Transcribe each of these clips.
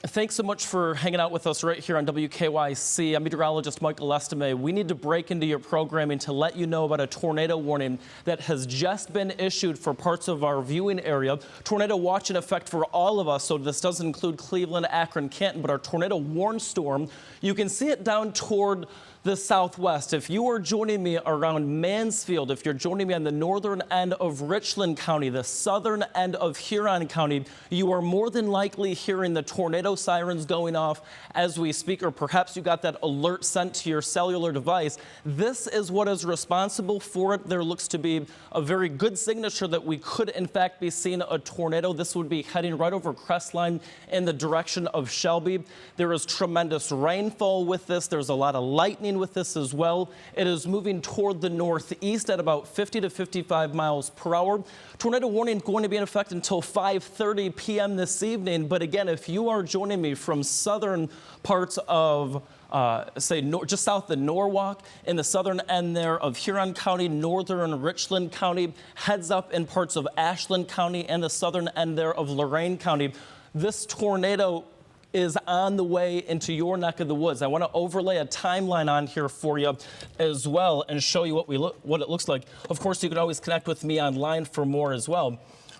Thanks so much for hanging out with us right here on WKYC. I'm meteorologist Michael Estime. We need to break into your programming to let you know about a tornado warning that has just been issued for parts of our viewing area. Tornado watch in effect for all of us, so this doesn't include Cleveland, Akron, Canton, but our tornado warn storm, you can see it down toward the southwest. If you are joining me around Mansfield, if you're joining me on the northern end of Richland County, the southern end of Huron County, you are more than likely hearing the tornado sirens going off as we speak, or perhaps you got that alert sent to your cellular device. This is what is responsible for it. There looks to be a very good signature that we could in fact be seeing a tornado. This would be heading right over Crestline in the direction of Shelby. There is tremendous rainfall with this. There's a lot of lightning with this as well. It is moving toward the northeast at about 50 to 55 miles per hour. Tornado warning going to be in effect until 5:30 p.m. this evening. But again, if you are joining me from southern parts of just south of Norwalk, in the southern end there of Huron County, northern Richland County, heads up in parts of Ashland County and the southern end there of Lorain County, this tornado is on the way into your neck of the woods. I want to overlay a timeline on here for you as well and show you what it looks like. Of course, you can always connect with me online for more as well.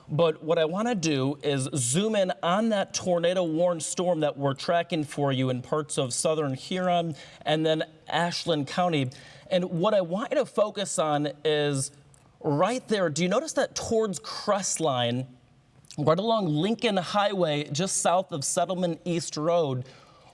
But what I want to do is zoom in on that tornado warned storm that we're tracking for you in parts of southern Huron and then Ashland County. And what I want you to focus on is right there. Do you notice that towards Crestline, right along Lincoln Highway, just south of Settlement East Road,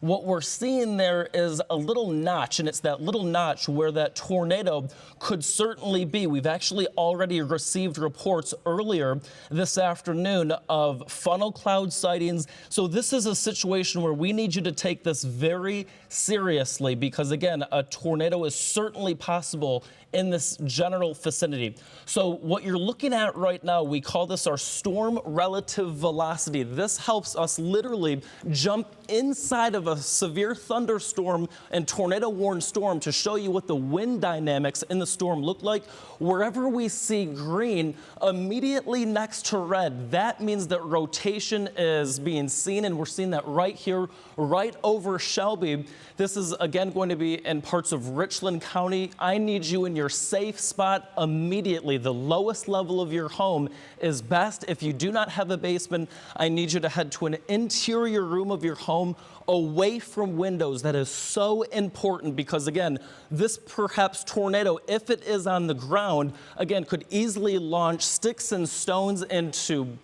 what we're seeing there is a little notch, and it's that little notch where that tornado could certainly be. We've actually already received reports earlier this afternoon of funnel cloud sightings. So this is a situation where we need you to take this very seriously because, again, a tornado is certainly possible in this general vicinity. So what you're looking at right now, we call this our storm relative velocity. This helps us literally jump inside of a severe thunderstorm and tornado warned storm to show you what the wind dynamics in the storm look like. Wherever we see green immediately next to red, that means that rotation is being seen, and we're seeing that right here, right over Shelby. This is again going to be in parts of Richland County. I need you in your safe spot immediately. The lowest level of your home is best. If you do not have a basement, I need you to head to an interior room of your home away from windows. That is so important because, again, this perhaps tornado, if it is on the ground, again, could easily launch sticks and stones into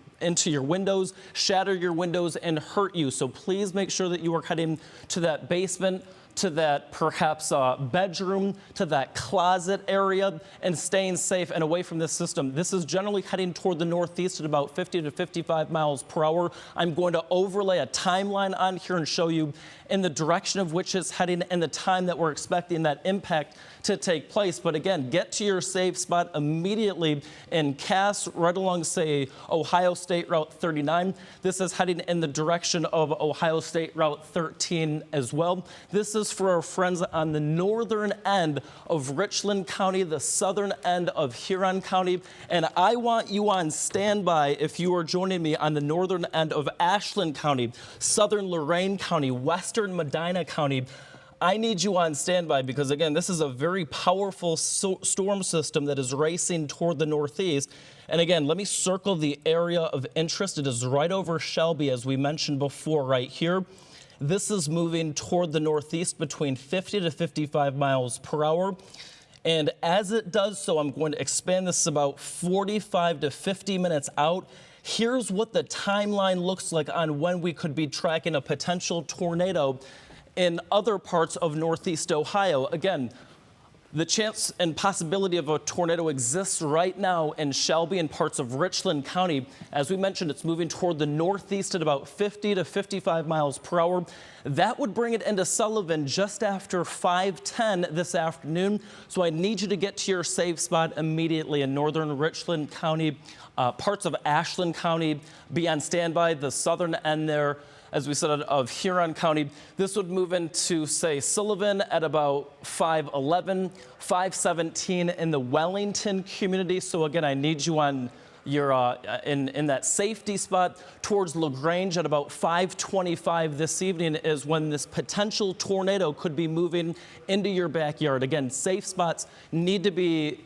your windows, shatter your windows, and hurt you. So please make sure that you are heading to that basement, to that perhaps bedroom, to that closet area, and staying safe and away from this system. This is generally heading toward the northeast at about 50 to 55 miles per hour. I'm going to overlay a timeline on here and show you in the direction of which it's heading and the time that we're expecting that impact to take place. But again, get to your safe spot immediately in Cass, right along, say, Ohio State Route 39. This is heading in the direction of Ohio State Route 13 as well. This is for our friends on the northern end of Richland County, the southern end of Huron County. And I want you on standby if you are joining me on the northern end of Ashland County, southern Lorain County, western Medina County. I need you on standby because, again, this is a very powerful storm system that is racing toward the northeast. And again, let me circle the area of interest. It is right over Shelby, as we mentioned before, right here. This is moving toward the northeast between 50 to 55 miles per hour. And as it does so, I'm going to expand this about 45 to 50 minutes out. Here's what the timeline looks like on when we could be tracking a potential tornado in other parts of northeast Ohio. Again, the chance and possibility of a tornado exists right now in Shelby and parts of Richland County. As we mentioned, it's moving toward the northeast at about 50 to 55 miles per hour. That would bring it into Sullivan just after 5:10 this afternoon. So I need you to get to your safe spot immediately in northern Richland County, parts of Ashland County. Be on standby, the southern end there, as we said, of Huron County. This would move into, say, Sullivan at about 5:11, 5:17 in the Wellington community. So again, I need you on you're in that safety spot. Towards LaGrange at about 5:25 this evening is when this potential tornado could be moving into your backyard. Again, safe spots need to be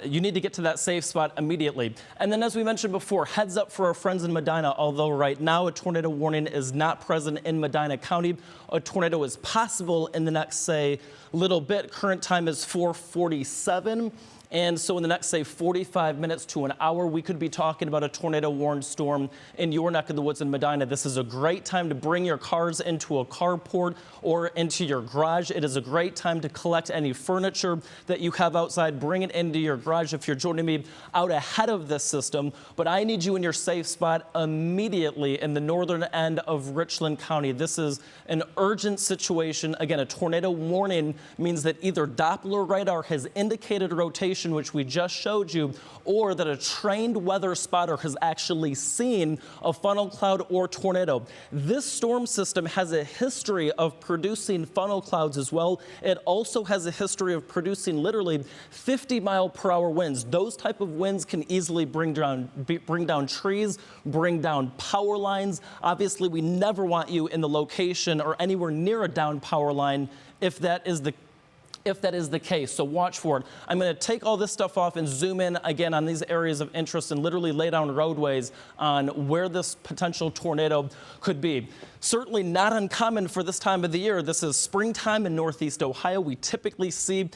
you need to get to that safe spot immediately. And then, as we mentioned before, heads up for our friends in Medina. Although right now a tornado warning is not present in Medina County, a tornado is possible in the next, say, little bit. Current time is 4:47. And so in the next, say, 45 minutes to an hour, we could be talking about a tornado-warned storm in your neck of the woods in Medina. This is a great time to bring your cars into a carport or into your garage. It is a great time to collect any furniture that you have outside, bring it into your garage if you're joining me out ahead of this system. But I need you in your safe spot immediately in the northern end of Richland County. This is an urgent situation. Again, a tornado warning means that either Doppler radar has indicated rotation, which we just showed you, or that a trained weather spotter has actually seen a funnel cloud or tornado. This storm system has a history of producing funnel clouds as well. It also has a history of producing literally 50-mile-per-hour winds. Those type of winds can easily bring down trees, bring down power lines. Obviously, we never want you in the location or anywhere near a down power line if that is the case. So watch for it. I'm going to take all this stuff off and zoom in again on these areas of interest and literally lay down roadways on where this potential tornado could be. Certainly not uncommon for this time of the year. This is springtime in Northeast Ohio. We typically see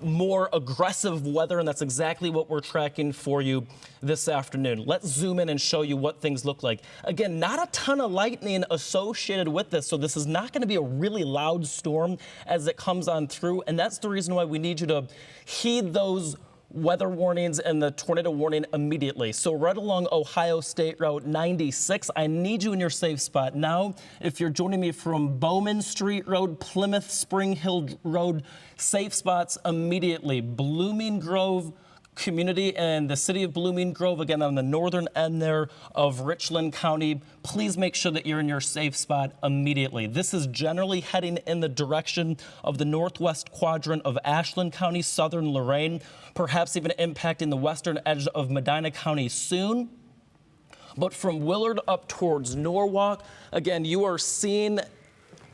more aggressive weather, and that's exactly what we're tracking for you this afternoon. Let's zoom in and show you what things look like. Again, not a ton of lightning associated with this, so this is not going to be a really loud storm as it comes on through, and that's the reason why we need you to heed those weather warnings and the tornado warning immediately. So right along Ohio State Route 96, I need you in your safe spot. Now, if you're joining me from Bowman Street Road, Plymouth Spring Hill Road, safe spots immediately. Blooming Grove community and the city of Blooming Grove, again on the northern end there of Richland County, please make sure that you're in your safe spot immediately. This is generally heading in the direction of the northwest quadrant of Ashland County, southern Lorain, perhaps even impacting the western edge of Medina County soon. But from Willard up towards Norwalk, again, you are seeing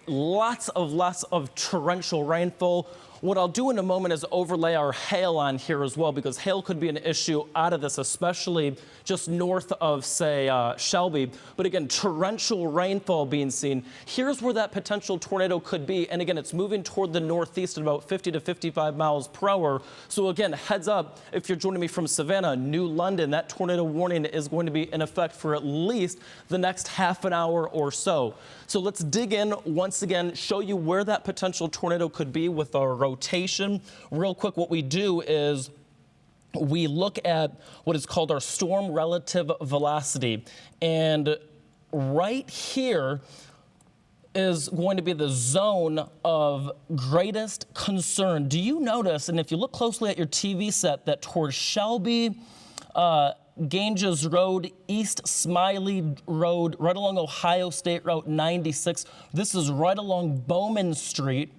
lots of torrential rainfall. What I'll do in a moment is overlay our hail on here as well, because hail could be an issue out of this, especially just north of, say, Shelby. But again, torrential rainfall being seen. Here's where that potential tornado could be. And again, it's moving toward the northeast at about 50 to 55 miles per hour. So again, heads up, if you're joining me from Savannah, New London, that tornado warning is going to be in effect for at least the next half an hour or so. So let's dig in once again, show you where that potential tornado could be with our rotation. Real quick, what we do is we look at what is called our storm relative velocity. And right here is going to be the zone of greatest concern. Do you notice, and if you look closely at your TV set, that towards Shelby, Ganges Road, East Smiley Road, right along Ohio State Route 96. This is right along Bowman Street.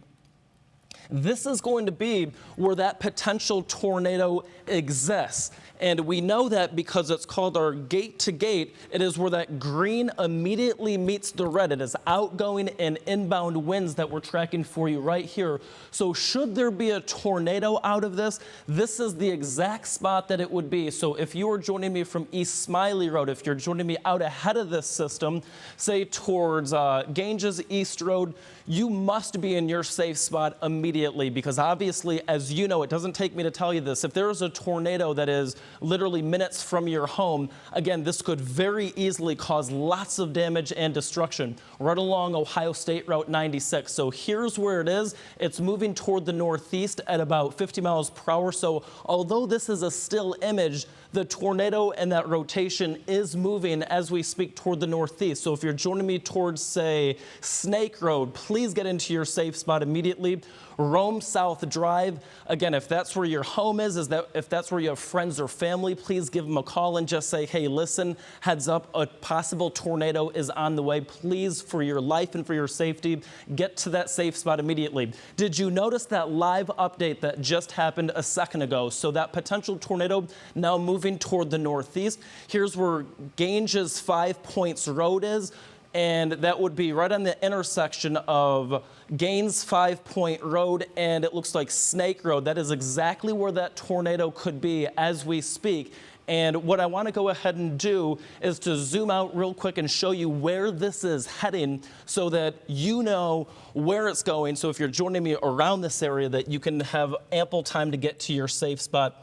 This is going to be where that potential tornado exists. And we know that because it's called our gate to gate. It is where that green immediately meets the red. It is outgoing and inbound winds that we're tracking for you right here. So should there be a tornado out of this, this is the exact spot that it would be. So if you are joining me from East Smiley Road, if you're joining me out ahead of this system, say towards Ganges East Road, you must be in your safe spot immediately, because obviously, as you know, it doesn't take me to tell you this, if there is a tornado that is literally minutes from your home, again, this could very easily cause lots of damage and destruction right along Ohio State Route 96. So here's where it is. It's moving toward the northeast at about 50 miles per hour. So although this is a still image, the tornado and that rotation is moving as we speak toward the northeast. So if you're joining me towards, say, Snake Road, please get into your safe spot immediately. Rome South Drive, again, if that's where your home is that if that's where you have friends or family, please give them a call and just say, hey, listen, heads up, a possible tornado is on the way. Please, for your life and for your safety, get to that safe spot immediately. Did you notice that live update that just happened a second ago? So that potential tornado now moving toward the northeast. Here's where Ganges 5 Points Road is. And that would be right on the intersection of Gaines 5 Point Road and it looks like Snake Road. That is exactly where that tornado could be as we speak. And what I want to go ahead and do is to zoom out real quick and show you where this is heading so that you know where it's going. So if you're joining me around this area, that you can have ample time to get to your safe spot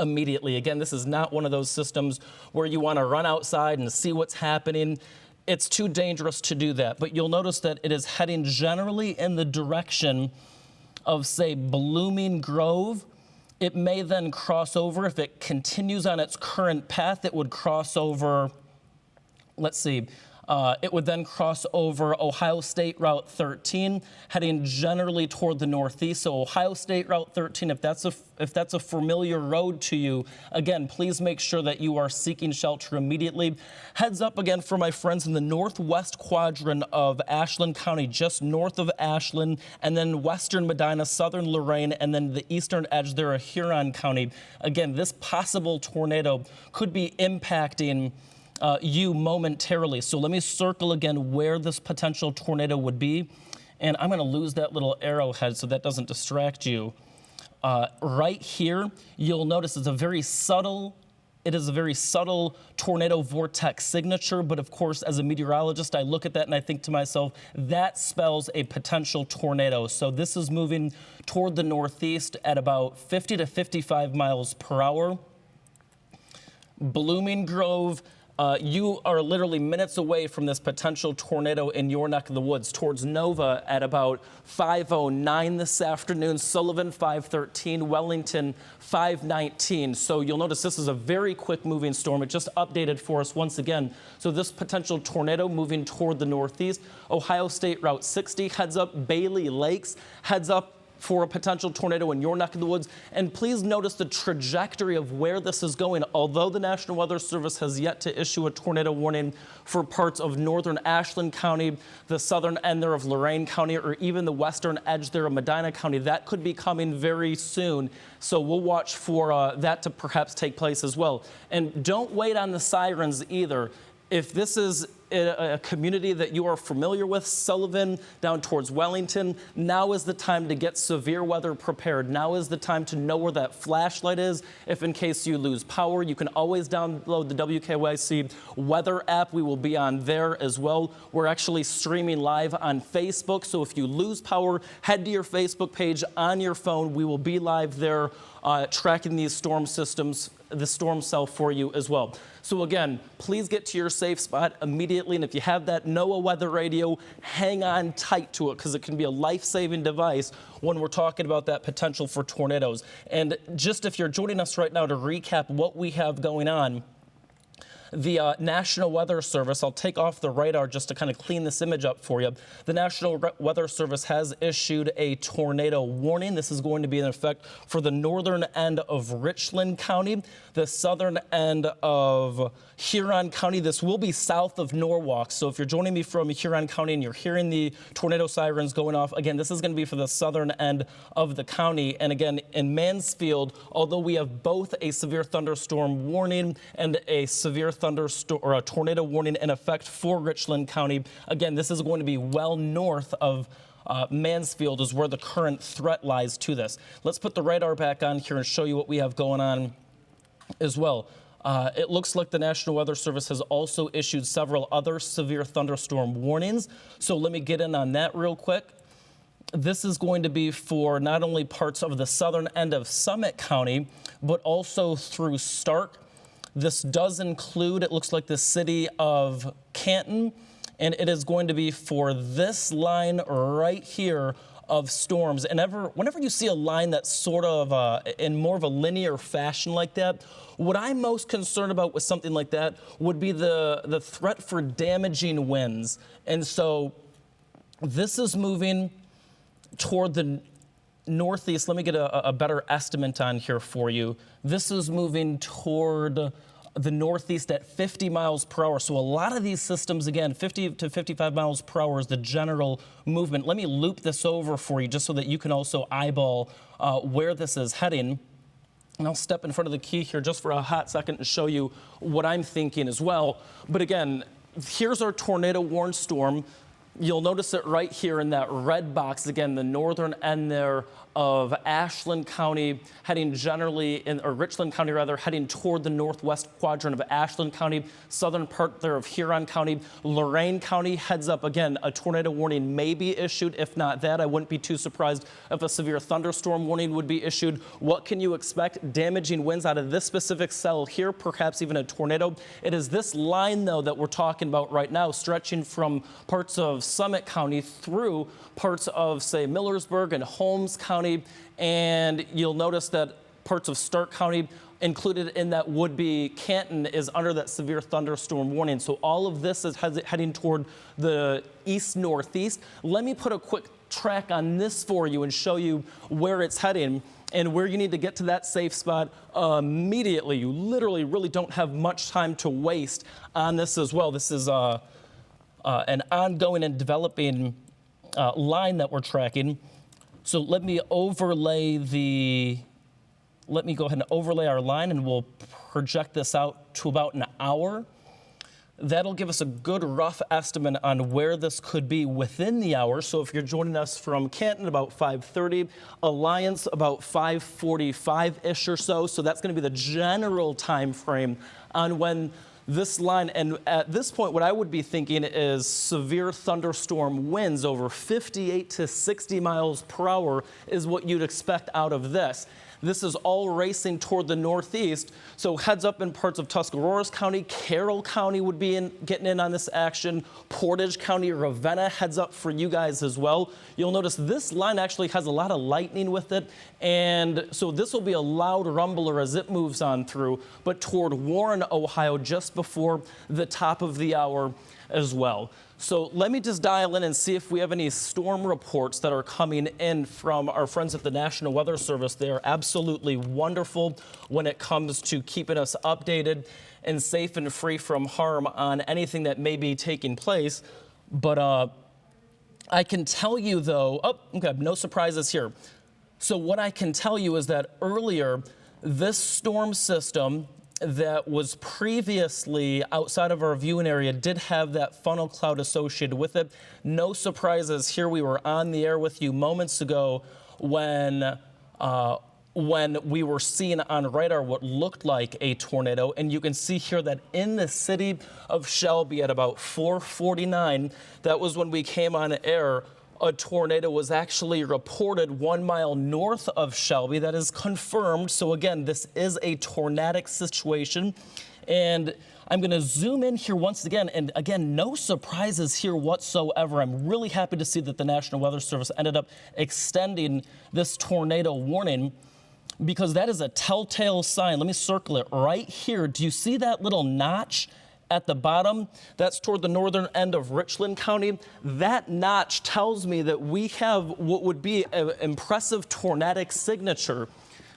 immediately. Again, this is not one of those systems where you want to run outside and see what's happening. It's too dangerous to do that, but you'll notice that it is heading generally in the direction of, say, Blooming Grove. It may then cross over. If it continues on its current path, it would cross over, let's see, it would then cross over Ohio State Route 13, heading generally toward the northeast. So Ohio State Route 13, if that's a familiar road to you, again, please make sure that you are seeking shelter immediately. Heads up again for my friends in the northwest quadrant of Ashland County, just north of Ashland, and then western Medina, southern Lorain, and then the eastern edge there of Huron County. Again, this possible tornado could be impacting you momentarily. So let me circle again where this potential tornado would be. And I'm going to lose that little arrowhead so that doesn't distract you. Right here, you'll notice it's a very subtle tornado vortex signature. But of course, as a meteorologist, I look at that and I think to myself, that spells a potential tornado. So this is moving toward the northeast at about 50 to 55 miles per hour. Blooming Grove, you are literally minutes away from this potential tornado in your neck of the woods. Towards Nova at about 5:09 this afternoon, Sullivan 5:13, Wellington 5:19. So you'll notice this is a very quick moving storm. It just updated for us once again. So this potential tornado moving toward the northeast. Ohio State Route 60 heads up. Bailey Lakes heads up for a potential tornado in your neck of the woods. And please notice the trajectory of where this is going. Although the National Weather Service has yet to issue a tornado warning for parts of northern Ashland County, the southern end there of Lorain County, or even the western edge there of Medina County, that could be coming very soon. So we'll watch for that to perhaps take place as well. And don't wait on the sirens either. If this is a community that you are familiar with, Sullivan down towards Wellington, now is the time to get severe weather prepared. Now is the time to know where that flashlight is. If in case you lose power, you can always download the WKYC weather app. We will be on there as well. We're actually streaming live on Facebook. So if you lose power, head to your Facebook page on your phone. We will be live there tracking these storm systems, the storm cell for you as well. So again, please get to your safe spot immediately. And if you have that NOAA weather radio, hang on tight to it because it can be a life-saving device when we're talking about that potential for tornadoes. And just if you're joining us right now to recap what we have going on, the National Weather Service, I'll take off the radar just to kind of clean this image up for you. The National Weather Service has issued a tornado warning. This is going to be in effect for the northern end of Richland County, the southern end of Huron County. This will be south of Norwalk. So if you're joining me from Huron County and you're hearing the tornado sirens going off, again, this is going to be for the southern end of the county. And again, in Mansfield, although we have both a severe thunderstorm warning and a severe thunderstorm or a tornado warning in effect for Richland County, again, this is going to be well north of Mansfield is where the current threat lies to this. Let's put the radar back on here and show you what we have going on as well. It looks like the National Weather Service has also issued several other severe thunderstorm warnings. So let me get in on that real quick. This is going to be for not only parts of the southern end of Summit County, but also through Stark. This does include, it looks like, the city of Canton, and it is going to be for this line right here of storms. And whenever you see a line that's sort of in more of a linear fashion like that, what I'm most concerned about with something like that would be the threat for damaging winds. And so this is moving toward the northeast, let me get a better estimate on here for you. This is moving toward the northeast at 50 miles per hour. So a lot of these systems, again, 50 to 55 miles per hour is the general movement. Let me loop this over for you just so that you can also eyeball where this is heading. And I'll step in front of the key here just for a hot second and show you what I'm thinking as well. But again, here's our tornado warned storm. You'll notice it right here in that red box, again, the northern end there of Ashland County, heading generally, or Richland County rather, heading toward the northwest quadrant of Ashland County, southern part there of Huron County. Lorain County, heads up, again, a tornado warning may be issued. If not that, I wouldn't be too surprised if a severe thunderstorm warning would be issued. What can you expect? Damaging winds out of this specific cell here, perhaps even a tornado. It is this line, though, that we're talking about right now, stretching from parts of Summit County through parts of, say, Millersburg and Holmes County, and you'll notice that parts of Stark County included in that would be Canton is under that severe thunderstorm warning. So all of this is heading toward the east-northeast. Let me put a quick track on this for you and show you where it's heading and where you need to get to that safe spot immediately. You literally really don't have much time to waste on this as well. This is an ongoing and developing line that we're tracking. So let me go ahead and overlay our line, and we'll project this out to about an hour. That'll give us a good rough estimate on where this could be within the hour. So if you're joining us from Canton about 5:30, Alliance about 5:45-ish or so. So that's going to be the general time frame on when this line, and at this point, what I would be thinking is severe thunderstorm winds over 58 to 60 miles per hour is what you'd expect out of this. This is all racing toward the northeast, so heads up in parts of Tuscarawas County, Carroll County would be getting in on this action, Portage County, Ravenna, heads up for you guys as well. You'll notice this line actually has a lot of lightning with it, and so this will be a loud rumbler as it moves on through, but toward Warren, Ohio, just before the top of the hour as well. So let me just dial in and see if we have any storm reports that are coming in from our friends at the National Weather Service. They are absolutely wonderful when it comes to keeping us updated and safe and free from harm on anything that may be taking place. But I can tell you, though, okay, no surprises here. So what I can tell you is that earlier, this storm system that was previously outside of our viewing area did have that funnel cloud associated with it. No surprises here. We were on the air with you moments ago when we were seeing on radar what looked like a tornado. And you can see here that in the city of Shelby at about 4:49, that was when we came on air, a tornado was actually reported 1 mile north of Shelby. That is confirmed. So again, this is a tornadic situation. And I'm going to zoom in here once again. And again, no surprises here whatsoever. I'm really happy to see that the National Weather Service ended up extending this tornado warning, because that is a telltale sign. Let me circle it right here. Do you see that little notch at the bottom? That's toward the northern end of Richland County. That notch tells me that we have what would be an impressive tornadic signature.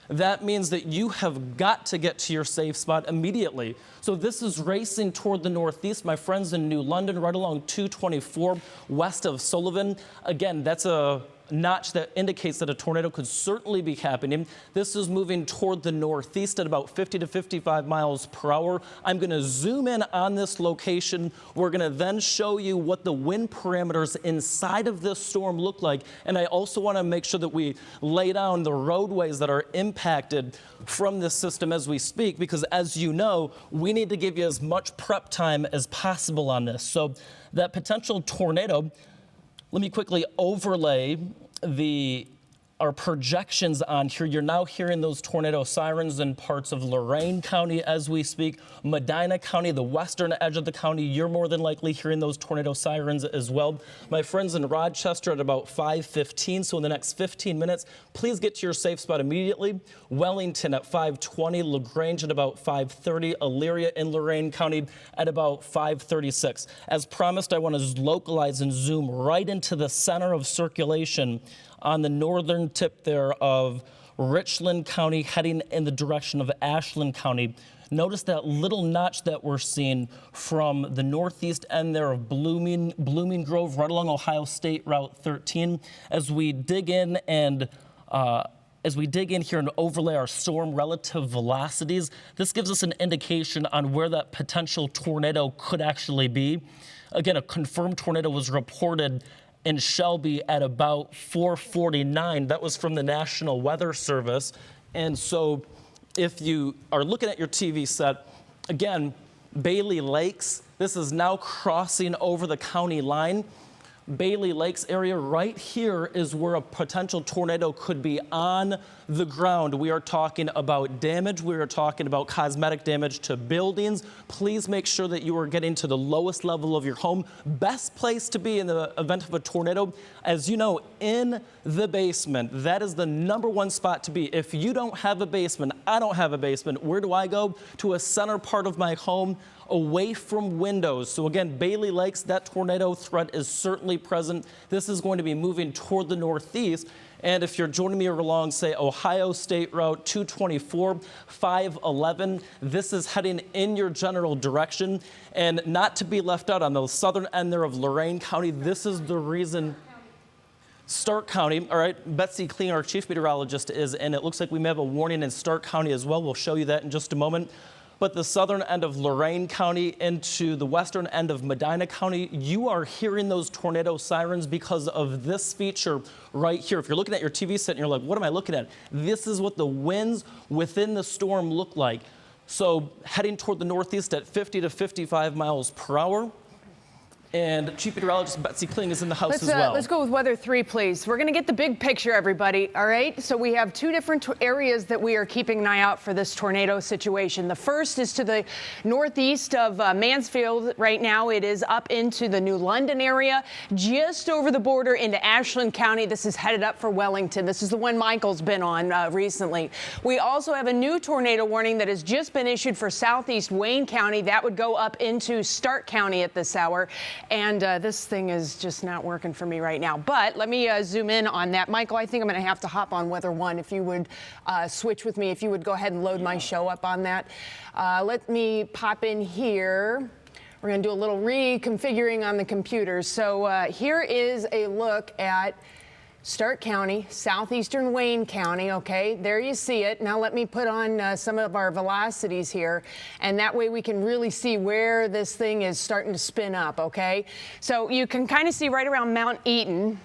That means that you have got to get to your safe spot immediately. So this is racing toward the northeast. My friends in New London, right along 224 west of Sullivan. Again, that's a notch that indicates that a tornado could certainly be happening. This is moving toward the northeast at about 50 to 55 miles per hour. I'm going to zoom in on this location. We're going to then show you what the wind parameters inside of this storm look like. And I also want to make sure that we lay down the roadways that are impacted from this system as we speak, because as you know, we need to give you as much prep time as possible on this. So that potential tornado, let me quickly overlay our projections on here. You're now hearing those tornado sirens in parts of Lorain County as we speak. Medina County, the western edge of the county, you're more than likely hearing those tornado sirens as well. My friends in Rochester at about 5:15, so in the next 15 minutes, please get to your safe spot immediately. Wellington at 5:20, LaGrange at about 5:30, Elyria in Lorain County at about 5:36. As promised, I want to localize and zoom right into the center of circulation on the northern tip there of Richland County, heading in the direction of Ashland County. Notice that little notch that we're seeing from the northeast end there of Blooming Grove, right along Ohio State Route 13. As we dig in here and overlay our storm relative velocities, this gives us an indication on where that potential tornado could actually be. Again, a confirmed tornado was reported in Shelby at about 4:49. That was from the National Weather Service. And so if you are looking at your TV set, again, Bailey Lakes, this is now crossing over the county line. Bailey Lakes area right here is where a potential tornado could be on the ground. We are talking about damage. We are talking about cosmetic damage to buildings. Please make sure that you are getting to the lowest level of your home. Best place to be in the event of a tornado, as you know, in the basement. That is the #1 spot to be. If you don't have a basement, I don't have a basement, where do I go? To a center part of my home, away from windows. So again, Bailey Lakes, that tornado threat is certainly present. This is going to be moving toward the northeast. And if you're joining me along, say, Ohio State Route 224, 511, this is heading in your general direction. And not to be left out, on the southern end there of Lorain County, this is the reason. Stark County, all right, Betsy Kling, our chief meteorologist, is in. It looks like we may have a warning in Stark County as well. We'll show you that in just a moment. But the southern end of Lorain County into the western end of Medina County, you are hearing those tornado sirens because of this feature right here. If you're looking at your TV set and you're like, what am I looking at? This is what the winds within the storm look like. So heading toward the northeast at 50 to 55 miles per hour. And Chief Meteorologist Betsy Kling is in the house as well. Let's go with weather 3, please. We're going to get the big picture, everybody. All right. So we have 2 different areas that we are keeping an eye out for this tornado situation. The first is to the northeast of Mansfield. Right now, it is up into the New London area, just over the border into Ashland County. This is headed up for Wellington. This is the one Michael's been on recently. We also have a new tornado warning that has just been issued for southeast Wayne County. That would go up into Stark County at this hour. And this thing is just not working for me right now. But let me zoom in on that. Michael, I think I'm going to have to hop on Weather 1. If you would switch with me, if you would go ahead and load my show up on that. Let me pop in here. We're going to do a little reconfiguring on the computer. So here is a look at Stark County, southeastern Wayne County, okay, there you see it. Now let me put on some of our velocities here, and that way we can really see where this thing is starting to spin up, okay? So you can kind of see right around Mount Eaton,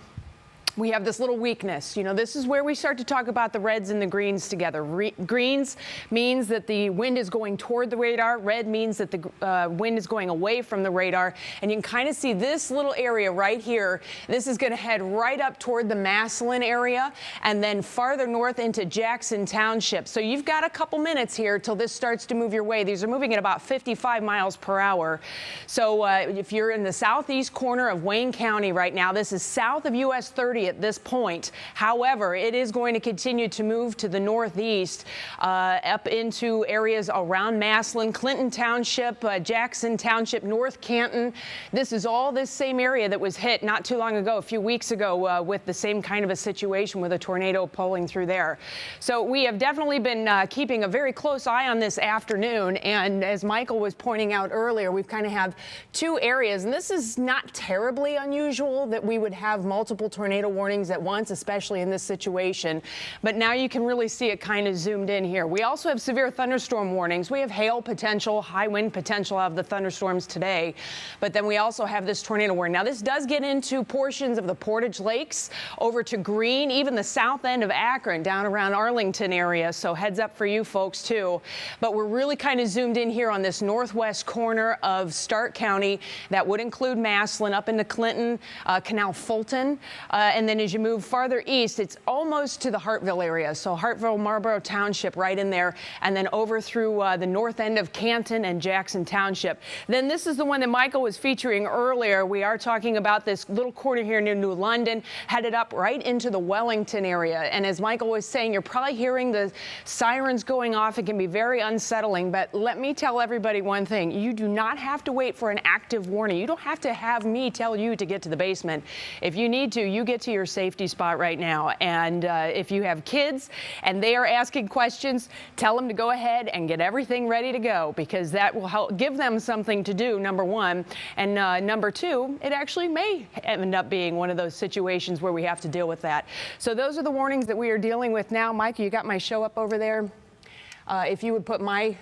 we have this little weakness. You know, this is where we start to talk about the reds and the greens together. Greens means that the wind is going toward the radar. Red means that the wind is going away from the radar. And you can kind of see this little area right here. This is going to head right up toward the Massillon area and then farther north into Jackson Township. So you've got a couple minutes here till this starts to move your way. These are moving at about 55 miles per hour. So if you're in the southeast corner of Wayne County right now, this is south of US 30 at this point. However, it is going to continue to move to the northeast up into areas around Massillon, Clinton Township, Jackson Township, North Canton. This is all this same area that was hit not too long ago, a few weeks ago, with the same kind of a situation with a tornado pulling through there. So we have definitely been keeping a very close eye on this afternoon. And as Michael was pointing out earlier, we've kind of have 2 areas, and this is not terribly unusual that we would have multiple tornado warnings at once, especially in this situation. But now you can really see it kind of zoomed in here. We also have severe thunderstorm warnings. We have hail potential, high wind potential of the thunderstorms today. But then we also have this tornado warning. Now this does get into portions of the Portage Lakes over to Greene, even the south end of Akron, down around Arlington area. So heads up for you folks too. But we're really kind of zoomed in here on this northwest corner of Stark County. That would include Massillon up into Clinton, Canal Fulton, and then as you move farther east, it's almost to the Hartville area. So Hartville, Marlboro Township right in there, and then over through the north end of Canton and Jackson Township. Then this is the one that Michael was featuring earlier. We are talking about this little corner here near New London, headed up right into the Wellington area. And as Michael was saying, you're probably hearing the sirens going off. It can be very unsettling, but let me tell everybody one thing. You do not have to wait for an active warning. You don't have to have me tell you to get to the basement. If you need to, you get to to your safety spot right now. And if you have kids and they are asking questions, tell them to go ahead and get everything ready to go, because that will help give them something to do, number one. And number two, it actually may end up being one of those situations where we have to deal with that. So those are the warnings that we are dealing with now. Mike, you got my show up over there? If you would put my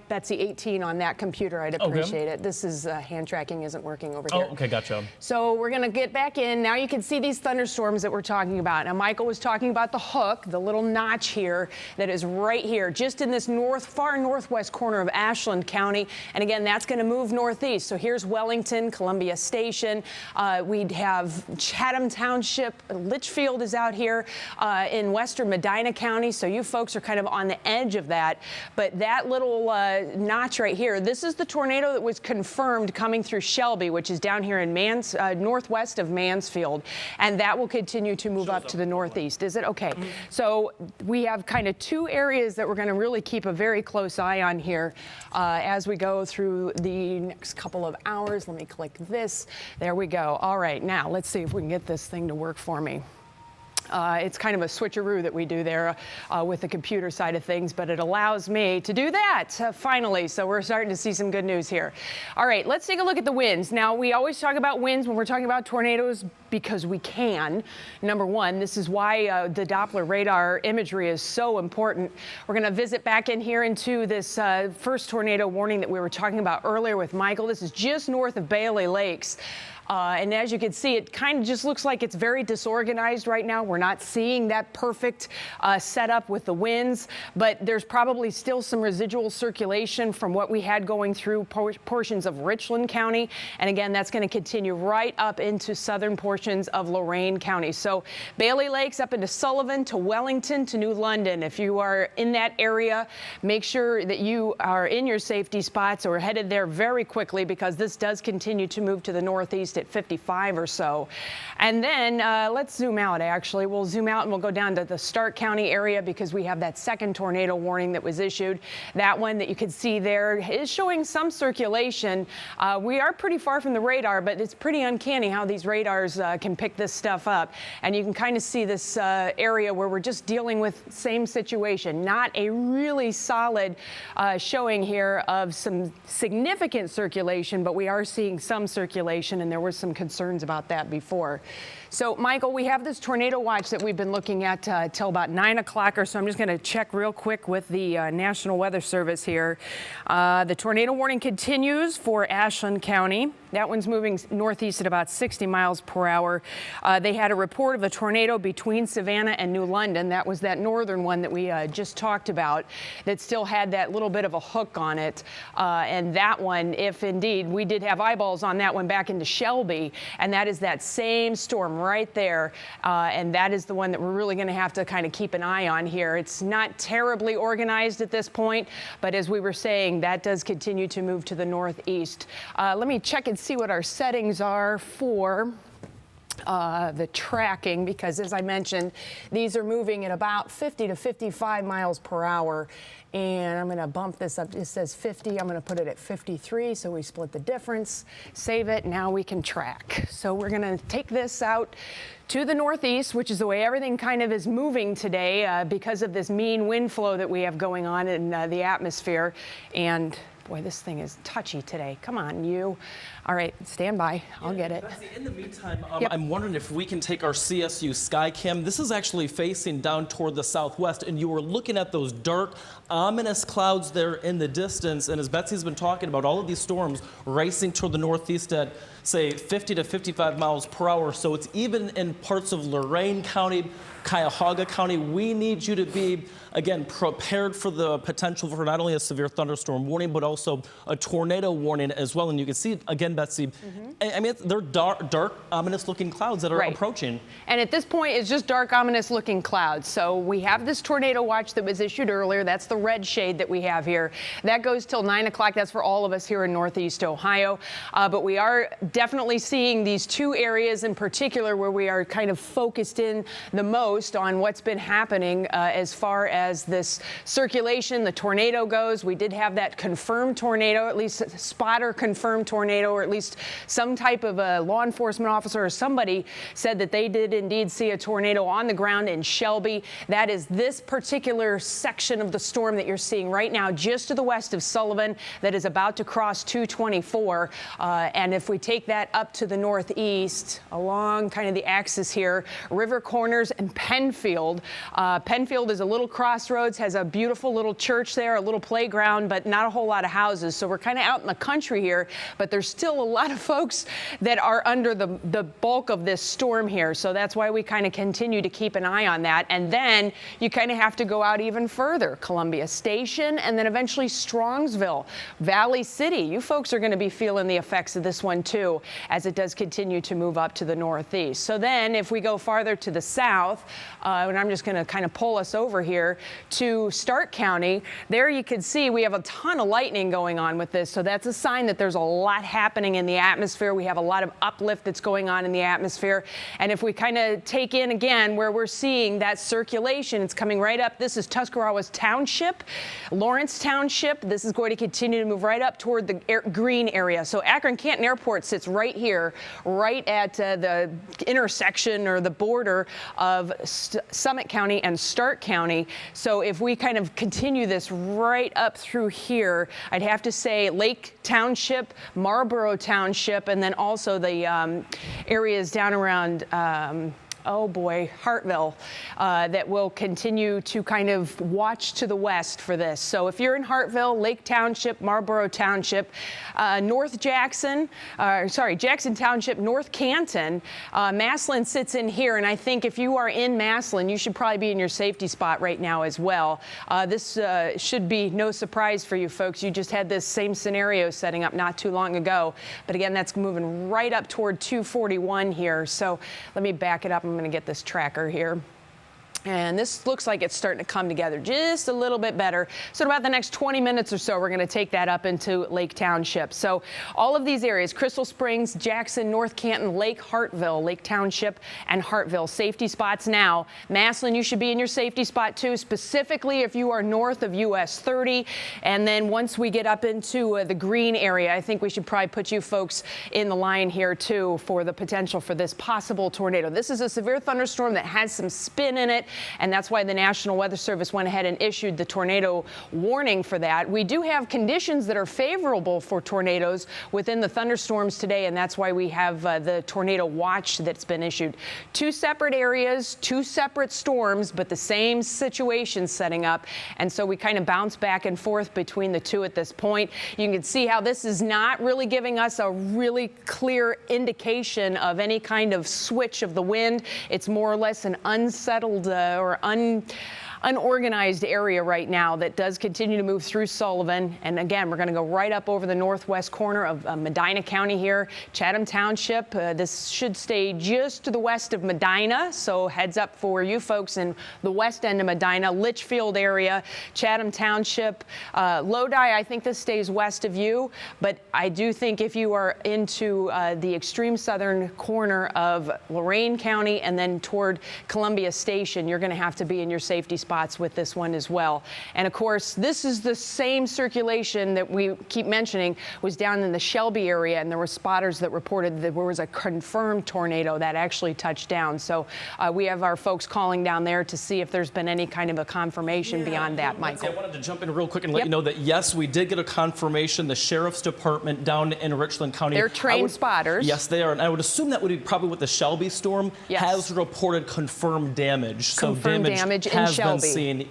Betsy 18 on that computer, I'd appreciate it. This is hand tracking isn't working over here. Oh, okay, gotcha. So we're going to get back in. Now you can see these thunderstorms that we're talking about. Now, Michael was talking about the hook, the little notch here that is right here, just in this far northwest corner of Ashland County. And again, that's going to move northeast. So here's Wellington, Columbia Station. We'd have Chatham Township. Litchfield is out here in western Medina County. So you folks are kind of on the edge of that. But that little notch right here, this is the tornado that was confirmed coming through Shelby, which is down here in northwest of Mansfield, and that will continue to move up to the northeast. Is it? Okay. So we have kind of two areas that we're going to really keep a very close eye on here as we go through the next couple of hours. Let me click this. There we go. All right, now let's see if we can get this thing to work for me. It's kind of a switcheroo that we do there with the computer side of things, but it allows me to do that finally. So we're starting to see some good news here. All right, let's take a look at the winds. Now, we always talk about winds when we're talking about tornadoes because we can. Number one, this is why the Doppler radar imagery is so important. We're going to visit back in here into this first tornado warning that we were talking about earlier with Michael. This is just north of Bailey Lakes. And as you can see, it kind of just looks like it's very disorganized right now. We're not seeing that perfect setup with the winds, but there's probably still some residual circulation from what we had going through portions of Richland County. And again, that's going to continue right up into southern portions of Lorain County. So Bailey Lakes up into Sullivan to Wellington to New London. If you are in that area, make sure that you are in your safety spots or headed there very quickly, because this does continue to move to the northeast at 55 or so. And then let's zoom out, actually. We'll zoom out and we'll go down to the Stark County area, because we have that second tornado warning that was issued. That one that you can see there is showing some circulation. We are pretty far from the radar, but it's pretty uncanny how these radars can pick this stuff up. And you can kind of see this area where we're just dealing with same situation. Not a really solid showing here of some significant circulation, but we are seeing some circulation, and there were some concerns about that before. So, Michael, we have this tornado watch that we've been looking at till about 9 o'clock or so. I'm just going to check real quick with the National Weather Service here. The tornado warning continues for Ashland County. That one's moving northeast at about 60 miles per hour. They had a report of a tornado between Savannah and New London. That was that northern one that we just talked about that still had that little bit of a hook on it. And that one, if indeed, we did have eyeballs on that one back into Shelby, and that is that same storm right there. And that is the one that we're really going to have to kind of keep an eye on here. It's not terribly organized at this point, but as we were saying, that does continue to move to the northeast. Let me check and see what our settings are for the tracking, because as I mentioned, these are moving at about 50 to 55 miles per hour. And I'm going to bump this up. It says 50. I'm going to put it at 53. So we split the difference, save it. Now we can track. So we're going to take this out to the northeast, which is the way everything kind of is moving today because of this mean wind flow that we have going on in the atmosphere. And boy, this thing is touchy today. Come on, you. All right, stand by. I'll get it. Betsy, in the meantime, I'm wondering if we can take our CSU Skycam. This is actually facing down toward the southwest, and you were looking at those dark, ominous clouds there in the distance. And as Betsy's been talking about, all of these storms racing toward the northeast at, say, 50 to 55 miles per hour. So it's even in parts of Lorain County, Cuyahoga County. We need you to be, again, prepared for the potential for not only a severe thunderstorm warning, but also a tornado warning as well. And you can see, again, Betsy, I mean, they're dark, ominous-looking clouds that are approaching. And at this point, it's just dark, ominous-looking clouds. So we have this tornado watch that was issued earlier. That's the red shade that we have here. That goes till 9 o'clock. That's for all of us here in Northeast Ohio. But we are definitely seeing these two areas in particular where we are kind of focused in the most on what's been happening as far as this circulation, the tornado goes. We did have that confirmed tornado, at least spotter confirmed tornado or at least some type of a law enforcement officer or somebody said that they did indeed see a tornado on the ground in Shelby. That is this particular section of the storm that you're seeing right now, just to the west of Sullivan, that is about to cross 224. And if we take that up to the northeast, along kind of the axis here, River Corners and Penfield. Penfield is a little crossroads, has a beautiful little church there, a little playground, but not a whole lot of houses. So we're kind of out in the country here, but there's still a lot of folks that are under the bulk of this storm here. So that's why we kind of continue to keep an eye on that. And then you kind of have to go out even further. Columbia Station, and then eventually Strongsville, Valley City. You folks are going to be feeling the effects of this one too, as it does continue to move up to the northeast. So then if we go farther to the south, and I'm just going to kind of pull us over here to Stark County, there you can see we have a ton of lightning going on with this. So that's a sign that there's a lot happening in the atmosphere. We have a lot of uplift that's going on in the atmosphere. And if we kind of take in again where we're seeing that circulation, it's coming right up. This is Tuscarawas Township, Lawrence Township. This is going to continue to move right up toward the green area. So Akron-Canton Airport sits right here, right at the intersection or the border of Summit County and Stark County. So if we kind of continue this right up through here, I'd have to say Lake Township, Marlboro Township, and then also the areas down around oh boy, Hartville, that will continue to kind of watch to the west for this. So if you're in Hartville, Lake Township, Marlboro Township, North Jackson, Jackson Township, North Canton, Massillon sits in here. And I think if you are in Massillon, you should probably be in your safety spot right now as well. This should be no surprise for you folks. You just had this same scenario setting up not too long ago. But again, that's moving right up toward 241 here. So let me back it up. I'm going to get this tracker here. And this looks like it's starting to come together just a little bit better. So in about the next 20 minutes or so, we're going to take that up into Lake Township. So all of these areas, Crystal Springs, Jackson, North Canton, Lake Hartville, Lake Township, and Hartville, safety spots now. Massillon, you should be in your safety spot too, specifically if you are north of US 30. And then once we get up into the green area, I think we should probably put you folks in the line here too for the potential for this possible tornado. This is a severe thunderstorm that has some spin in it. And that's why the National Weather Service went ahead and issued the tornado warning for that. We do have conditions that are favorable for tornadoes within the thunderstorms today, and that's why we have the tornado watch that's been issued. Two separate areas, two separate storms, but the same situation setting up. And so we kind of bounce back and forth between the two at this point. You can see how this is not really giving us a really clear indication of any kind of switch of the wind. It's more or less an unsettled or unorganized area right now that does continue to move through Sullivan. And again, we're going to go right up over the northwest corner of Medina County here, Chatham Township. This should stay just to the west of Medina, so heads up for you folks in the west end of Medina, Litchfield area, Chatham Township, Lodi. I think this stays west of you, but I do think if you are into the extreme southern corner of Lorain County and then toward Columbia Station, you're going to have to be in your safety spots with this one as well. And of course, this is the same circulation that we keep mentioning was down in the Shelby area, and there were spotters that reported that there was a confirmed tornado that actually touched down. So we have our folks calling down there to see if there's been any kind of a confirmation beyond that, Michael. I wanted to jump in real quick and let you know that, yes, we did get a confirmation. The Sheriff's Department down in Richland County. They're trained spotters. Yes, they are. And I would assume that would be probably with the Shelby storm, has reported confirmed damage. Confirmed damage in Shelby. Been seen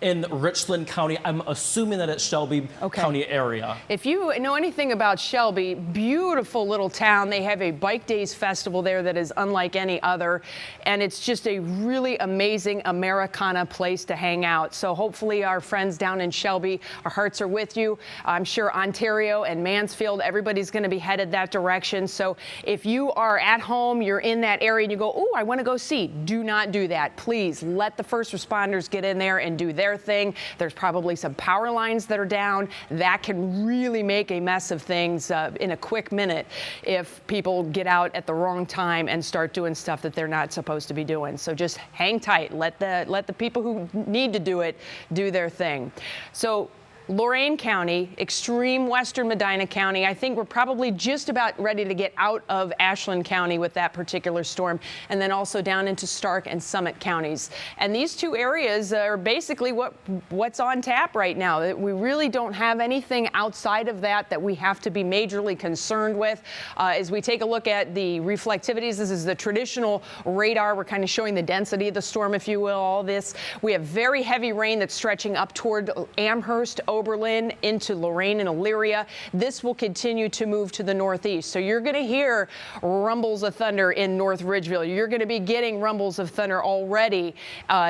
in Richland County. I'm assuming that it's Shelby County area. If you know anything about Shelby, beautiful little town. They have a Bike Days festival there that is unlike any other. And it's just a really amazing Americana place to hang out. So hopefully our friends down in Shelby, our hearts are with you. I'm sure Ontario and Mansfield, everybody's going to be headed that direction. So if you are at home, you're in that area and you go, oh, I want to go see, do not do that. Please let the first responders get in there and do their thing. There's probably some power lines that are down. That can really make a mess of things in a quick minute if people get out at the wrong time and start doing stuff that they're not supposed to be doing. So just hang tight. Let the people who need to do it do their thing. So Lorain County, extreme western Medina County. I think we're probably just about ready to get out of Ashland County with that particular storm, and then also down into Stark and Summit counties. And these two areas are basically what's on tap right now. We really don't have anything outside of that we have to be majorly concerned with. As we take a look at the reflectivities, this is the traditional radar. We're kind of showing the density of the storm, if you will, all this. We have very heavy rain that's stretching up toward Amherst, Oberlin, into Lorain and Elyria. This will continue to move to the northeast. So you're going to hear rumbles of thunder in North Ridgeville. You're going to be getting rumbles of thunder already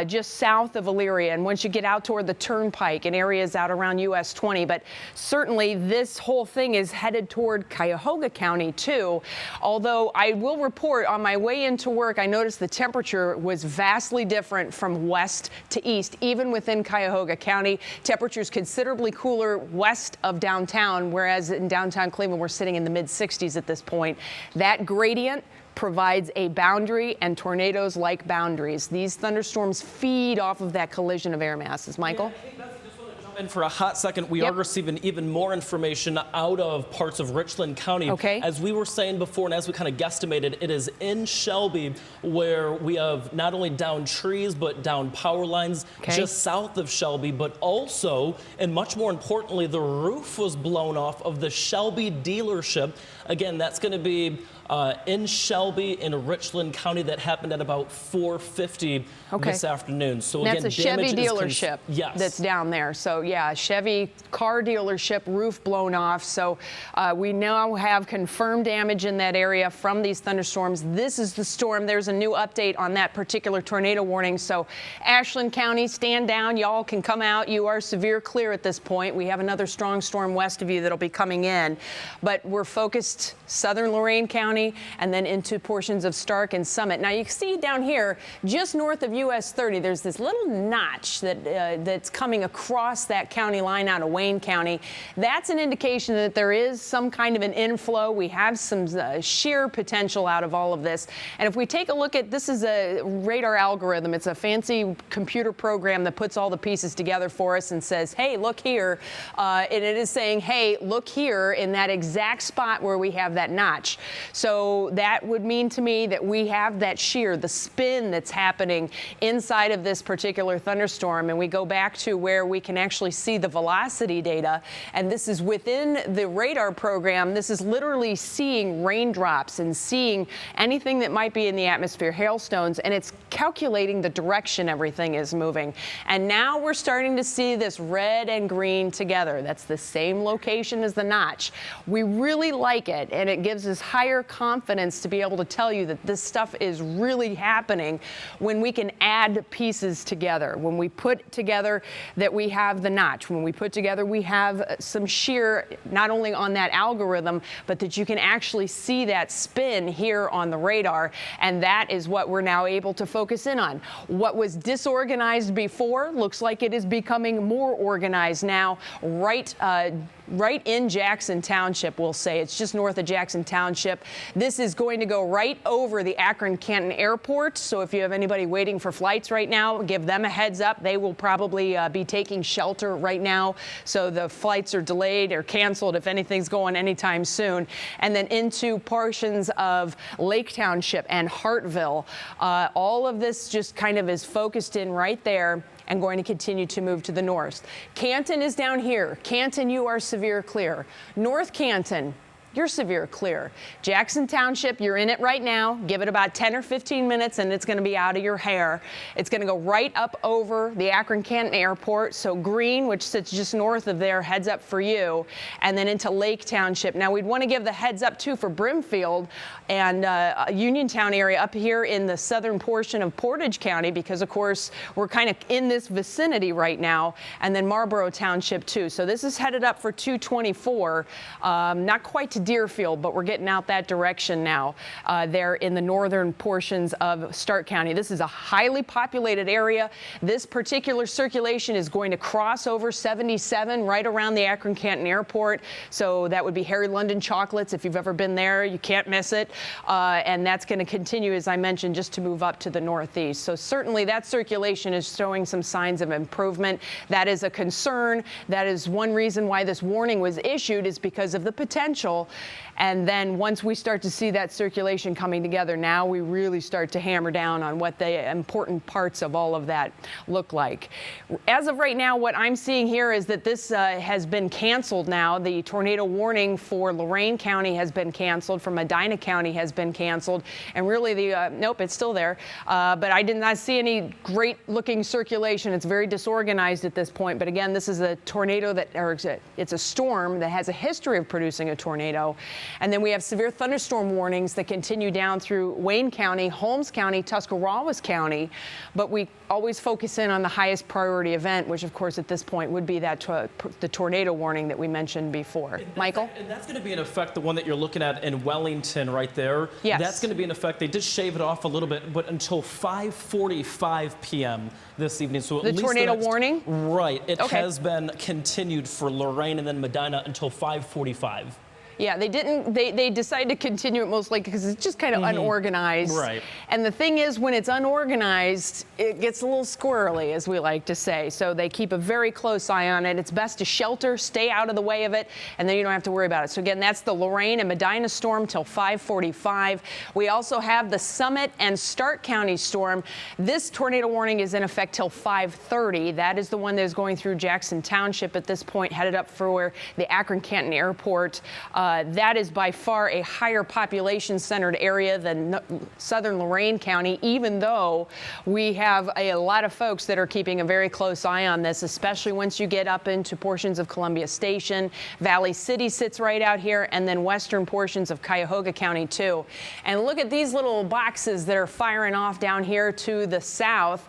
just south of Elyria. And once you get out toward the Turnpike and areas out around US 20. But certainly this whole thing is headed toward Cuyahoga County too. Although I will report on my way into work, I noticed the temperature was vastly different from west to east, even within Cuyahoga County. Temperatures considerably cooler west of downtown, whereas in downtown Cleveland, we're sitting in the mid-60s at this point. That gradient provides a boundary, and tornadoes like boundaries. These thunderstorms feed off of that collision of air masses. Michael? Yeah, and for a hot second, we are receiving even more information out of parts of Richland County. Okay. As we were saying before, and as we kind of guesstimated, it is in Shelby where we have not only downed trees, but downed power lines just south of Shelby, but also, and much more importantly, the roof was blown off of the Shelby dealership. Again, that's going to be in Shelby in Richland County. That happened at about 4:50 this afternoon. So that's again, a Chevy dealership that's down there. So yeah, Chevy car dealership, roof blown off. So we now have confirmed damage in that area from these thunderstorms. This is the storm. There's a new update on that particular tornado warning. So Ashland County, stand down. Y'all can come out. You are severe clear at this point. We have another strong storm west of you that'll be coming in. But we're focused southern Lorain County and then into portions of Stark and Summit. Now you can see down here, just north of US 30, there's this little notch that's coming across that county line out of Wayne County. That's an indication that there is some kind of an inflow. We have some shear potential out of all of this. And if we take a look at, this is a radar algorithm. It's a fancy computer program that puts all the pieces together for us and says, hey, look here. And it is saying, hey, look here in that exact spot where we have that notch. So that would mean to me that we have that shear, the spin that's happening inside of this particular thunderstorm. And we go back to where we can actually see the velocity data. And this is within the radar program. This is literally seeing raindrops and seeing anything that might be in the atmosphere, hailstones, and it's calculating the direction everything is moving. And now we're starting to see this red and green together. That's the same location as the notch. We really like it, and it gives us higher confidence to be able to tell you that this stuff is really happening when we can add pieces together. When we put together that we have the notch, when we put together we have some shear, not only on that algorithm, but that you can actually see that spin here on the radar. And that is what we're now able to focus in on. What was disorganized before looks like it is becoming more organized now, right in Jackson Township, we'll say. It's just north of Jackson Township. This is going to go right over the Akron-Canton Airport. So if you have anybody waiting for flights right now, give them a heads up. They will probably be taking shelter right now. So the flights are delayed or canceled if anything's going anytime soon. And then into portions of Lake Township and Hartville. All of this just kind of is focused in right there and going to continue to move to the north. Canton is down here. Canton, you are severe clear. North Canton, you're severe clear. Jackson Township, you're in it right now. Give it about 10 or 15 minutes and it's going to be out of your hair. It's going to go right up over the Akron-Canton Airport. So green, which sits just north of there, heads up for you, and then into Lake Township. Now we'd want to give the heads up too for Brimfield and Uniontown area up here in the southern portion of Portage County, because of course we're kind of in this vicinity right now, and then Marlboro Township too. So this is headed up for 224, not quite to Deerfield, but we're getting out that direction now. There in the northern portions of Stark County. This is a highly populated area. This particular circulation is going to cross over 77 right around the Akron-Canton Airport. So that would be Harry London Chocolates. If you've ever been there, you can't miss it. And that's going to continue, as I mentioned, just to move up to the northeast. So certainly that circulation is showing some signs of improvement. That is a concern. That is one reason why this warning was issued, is because of the potential. And then once we start to see that circulation coming together, now we really start to hammer down on what the important parts of all of that look like. As of right now, what I'm seeing here is that this has been canceled now. The tornado warning for Lorain County has been canceled, for Medina County has been canceled, and really the, nope, it's still there. But I did not see any great looking circulation. It's very disorganized at this point. But again, this is a tornado that, or it's a storm that has a history of producing a tornado. And then we have severe thunderstorm warnings that continue down through Wayne County, Holmes County, Tuscarawas County. But we always focus in on the highest priority event, which of course at this point would be that the tornado warning that we mentioned before. Michael? And that's going to be in effect, the one that you're looking at in Wellington right there. Yes. That's going to be in effect. They did shave it off a little bit, but until 5:45 p.m. this evening. So at the least tornado warning? Right. It Okay. has been continued for Lorain and then Medina until 5:45. Yeah, they didn't. They decided to continue it most likely because it's just kind of unorganized. Right. And the thing is, when it's unorganized, it gets a little squirrely, as we like to say. So they keep a very close eye on it. It's best to shelter, stay out of the way of it, and then you don't have to worry about it. So again, that's the Lorain and Medina storm till 5:45. We also have the Summit and Stark County storm. This tornado warning is in effect till 5:30. That is the one that is going through Jackson Township at this point, headed up for the Akron-Canton Airport. That is by far a higher population-centered area than southern Lorain County, even though we have a lot of folks that are keeping a very close eye on this, especially once you get up into portions of Columbia Station. Valley City sits right out here, and then western portions of Cuyahoga County, too. And look at these little boxes that are firing off down here to the south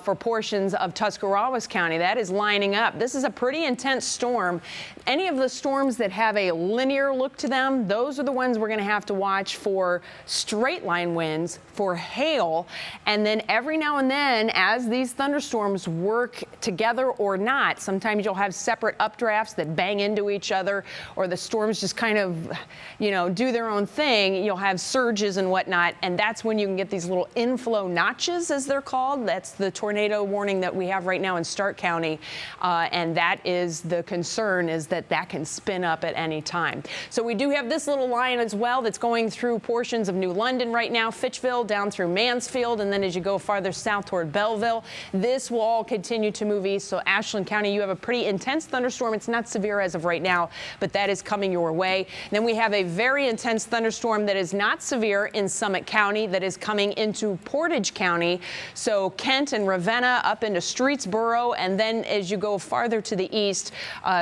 for portions of Tuscarawas County. That is lining up. This is a pretty intense storm. Any of the storms that have a linear look to them, those are the ones we're going to have to watch for straight line winds, for hail, and then every now and then, as these thunderstorms work together or not, sometimes you'll have separate updrafts that bang into each other, or the storms just kind of, you know, do their own thing. You'll have surges and whatnot, and that's when you can get these little inflow notches, as they're called. That's the tornado warning that we have right now in Stark County, and that is the concern, is that can spin up at any time. So we do have this little line as well that's going through portions of New London right now, Fitchville, down through Mansfield, and then as you go farther south toward Belleville, this will all continue to move east. So Ashland County, you have a pretty intense thunderstorm. It's not severe as of right now, but that is coming your way. And then we have a very intense thunderstorm that is not severe in Summit County that is coming into Portage County. So Kent and Ravenna up into Streetsboro, and then as you go farther to the east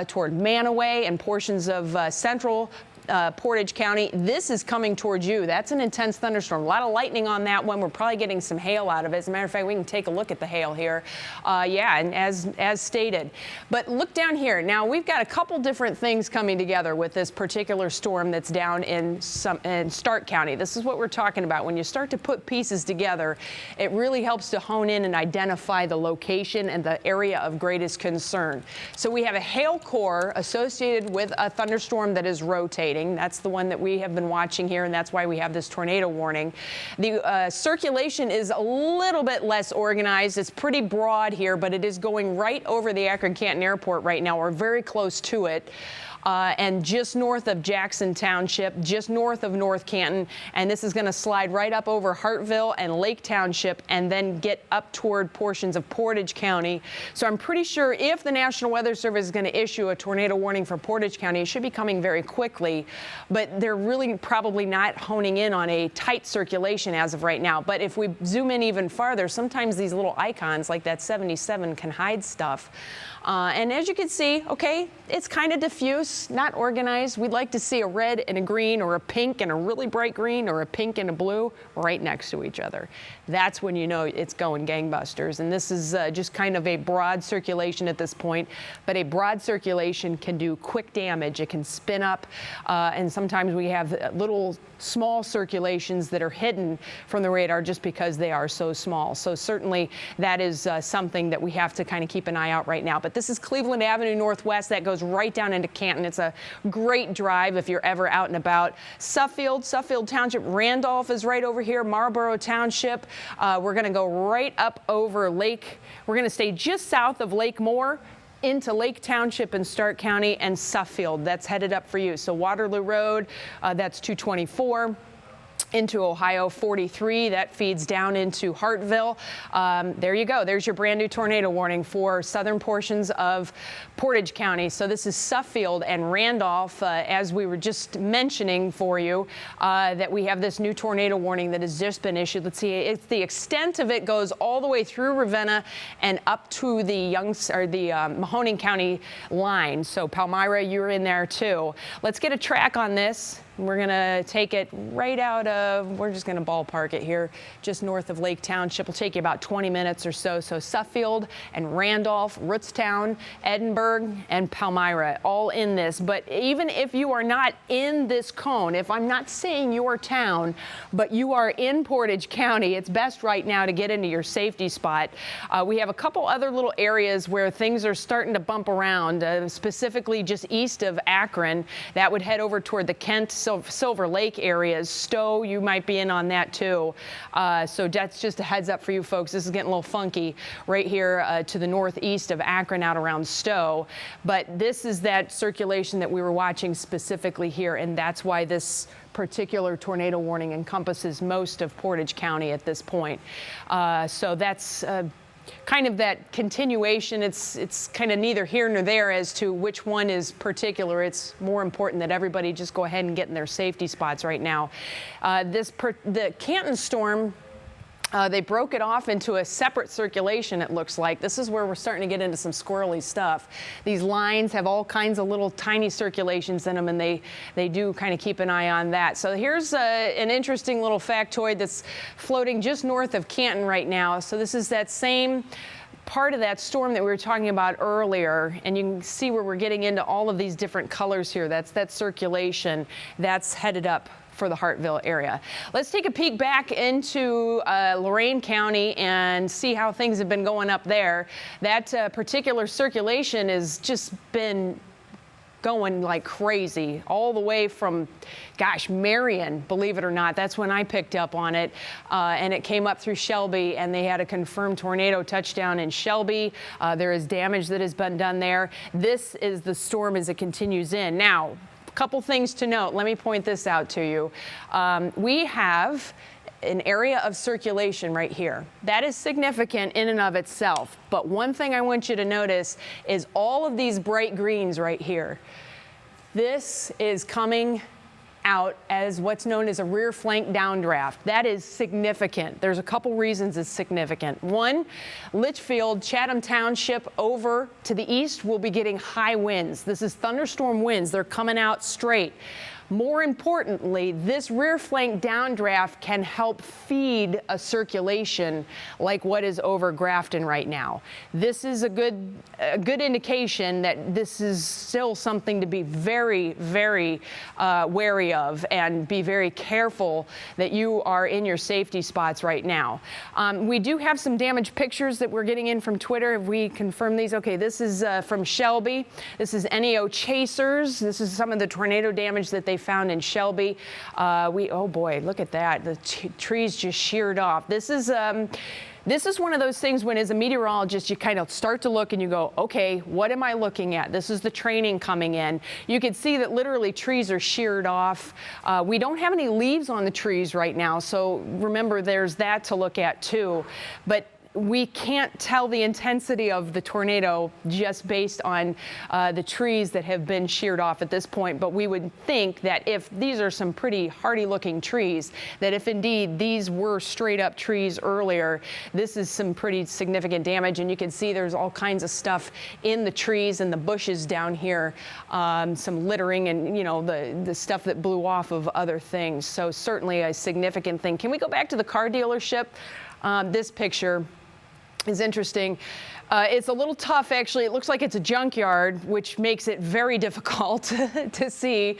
toward Manaway and portions of central Portage County, this is coming towards you. That's an intense thunderstorm. A lot of lightning on that one. We're probably getting some hail out of it. As a matter of fact, we can take a look at the hail here. Yeah, and as stated. But look down here. Now, we've got a couple different things coming together with this particular storm that's down in Stark County. This is what we're talking about. When you start to put pieces together, it really helps to hone in and identify the location and the area of greatest concern. So we have a hail core associated with a thunderstorm that is rotating. That's the one that we have been watching here, and that's why we have this tornado warning. The circulation is a little bit less organized. It's pretty broad here, but it is going right over the Akron-Canton Airport right now, or very close to it. And just north of Jackson Township, just north of North Canton, and this is going to slide right up over Hartville and Lake Township and then get up toward portions of Portage County. So I'm pretty sure if the National Weather Service is going to issue a tornado warning for Portage County, it should be coming very quickly, but they're really probably not honing in on a tight circulation as of right now. But if we zoom in even farther, sometimes these little icons like that 77 can hide stuff. And as you can see, okay, it's kind of diffuse. loose, not organized. We'd like to see a red and a green, or a pink and a really bright green, or a pink and a blue right next to each other. That's when you know it's going gangbusters. And this is just kind of a broad circulation at this point, but a broad circulation can do quick damage. It can spin up, and sometimes we have little small circulations that are hidden from the radar just because they are so small. So certainly that is something that we have to kind of keep an eye out right now. But this is Cleveland Avenue Northwest. That goes right down into Canton. It's a great drive if you're ever out and about. Suffield Township, Randolph is right over here, Marlboro Township. We're going to go right up over Lake. We're going to stay just south of Lake Moore into Lake Township in Stark County, and Suffield. That's headed up for you. So Waterloo Road, that's 224. Into Ohio 43, that feeds down into Hartville. There you go. There's your brand new tornado warning for southern portions of Portage County. So this is Suffield and Randolph, as we were just mentioning for you, that we have this new tornado warning that has just been issued. Let's see, it's the extent of it goes all the way through Ravenna and up to the Mahoning County line. So Palmyra, you're in there too. Let's get a track on this. We're going to take it right out of, we're just going to ballpark it here, just north of Lake Township. It'll take you about 20 minutes or so. So Suffield and Randolph, Rootstown, Edinburgh, and Palmyra, all in this. But even if you are not in this cone, if I'm not saying your town, but you are in Portage County, it's best right now to get into your safety spot. We have a couple other little areas where things are starting to bump around, specifically just east of Akron. That would head over toward the Kent, Silver Lake areas. Stowe, you might be in on that too. So that's just a heads up for you folks. This is getting a little funky right here to the northeast of Akron out around Stowe. But this is that circulation that we were watching specifically here, and that's why this particular tornado warning encompasses most of Portage County at this point. So that's kind of that continuation. It's kind of neither here nor there as to which one is particular. It's more important that everybody just go ahead and get in their safety spots right now. The Canton storm, they broke it off into a separate circulation, it looks like. This is where we're starting to get into some squirrely stuff. These lines have all kinds of little tiny circulations in them, and they do kind of keep an eye on that. So here's an interesting little factoid that's floating just north of Canton right now. So this is that same part of that storm that we were talking about earlier, and you can see where we're getting into all of these different colors here. That's that circulation that's headed up for the Hartville area. Let's take a peek back into Lorain County and see how things have been going up there. That particular circulation has just been going like crazy all the way from, gosh, Marion, believe it or not. That's when I picked up on it, and it came up through Shelby, and they had a confirmed tornado touchdown in Shelby. There is damage that has been done there. This is the storm as it continues in. Now, couple things to note. Let me point this out to you. We have an area of circulation right here. That is significant in and of itself. But one thing I want you to notice is all of these bright greens right here. This is coming out as what's known as a rear flank downdraft. That is significant. There's a couple reasons it's significant. One, Litchfield, Chatham Township over to the east will be getting high winds. This is thunderstorm winds. They're coming out straight. More importantly, this rear flank downdraft can help feed a circulation like what is over Grafton right now. This is a good indication that this is still something to be very, very wary of, and be very careful that you are in your safety spots right now. We do have some damaged pictures that we're getting in from Twitter. Have we confirmed these? Okay, this is from Shelby. This is NEO Chasers. This is some of the tornado damage that they found in Shelby. Oh boy, look at that. The trees just sheared off. This is one of those things when, as a meteorologist, you kind of start to look and you go, okay, what am I looking at? This is the training coming in. You can see that literally trees are sheared off. We don't have any leaves on the trees right now, so remember there's that to look at too. But we can't tell the intensity of the tornado just based on the trees that have been sheared off at this point. But we would think that if these are some pretty hardy looking trees, that if indeed these were straight up trees earlier, this is some pretty significant damage. And you can see there's all kinds of stuff in the trees and the bushes down here, some littering and, you know, the stuff that blew off of other things. So certainly a significant thing. Can we go back to the car dealership? This picture is interesting. It's a little tough, actually. It looks like it's a junkyard, which makes it very difficult to see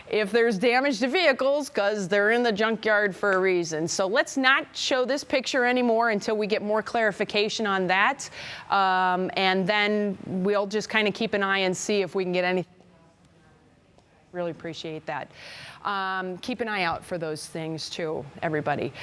if there's damage to vehicles, because they're in the junkyard for a reason. So let's not show this picture anymore until we get more clarification on that. And then we'll just kind of keep an eye and see if we can get anything. Really appreciate that. Keep an eye out for those things too, everybody.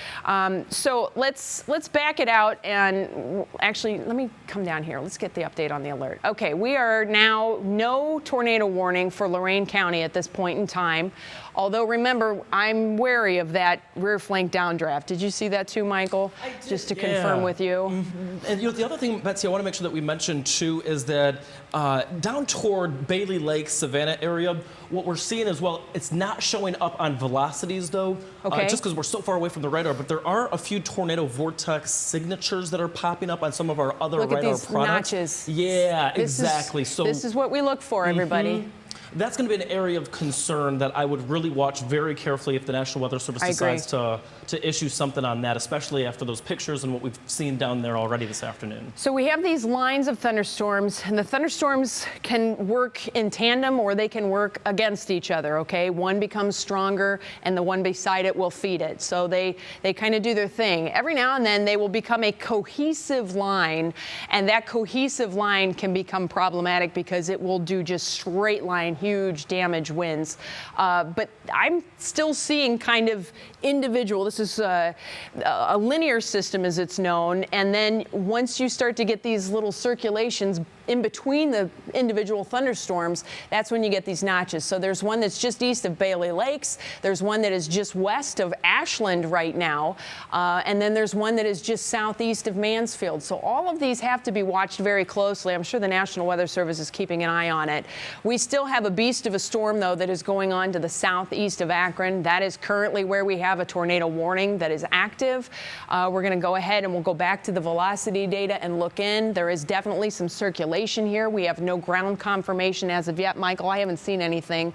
So let's back it out, and actually let me come down here. Let's get the update on the alert. Okay, we are now no tornado warning for Lorain County at this point in time. Although remember, I'm wary of that rear flank downdraft. Did you see that too, Michael? I did, just to confirm with you. Mm-hmm. And you know, the other thing, Betsy, I want to make sure that we mention too is that down toward Bailey Lake, Savannah area, what we're seeing as well, it's not showing up on velocities though, just because we're so far away from the radar, but there are a few tornado vortex signatures that are popping up on some of our other radar products. Look at these notches. Yeah, exactly. So this is what we look for, everybody. That's going to be an area of concern that I would really watch very carefully if the National Weather Service decides to issue something on that, especially after those pictures and what we've seen down there already this afternoon. So we have these lines of thunderstorms, and the thunderstorms can work in tandem or they can work against each other, okay? One becomes stronger and the one beside it will feed it. So they kind of do their thing. Every now and then they will become a cohesive line, and that cohesive line can become problematic because it will do just straight line, huge damage winds. But I'm still seeing kind of individual, this is a linear system as it's known, and then once you start to get these little circulations in between the individual thunderstorms, that's when you get these notches. So there's one that's just east of Bailey Lakes, there's one that is just west of Ashland right now, and then there's one that is just southeast of Mansfield. So all of these have to be watched very closely. I'm sure the National Weather Service is keeping an eye on it. We still have a beast of a storm, though, that is going on to the southeast of Akron. That is currently where we have a tornado warning that is active. We're going to go ahead and we'll go back to the velocity data and look in. There is definitely some circulation here. We have no ground confirmation as of yet. Michael, I haven't seen anything.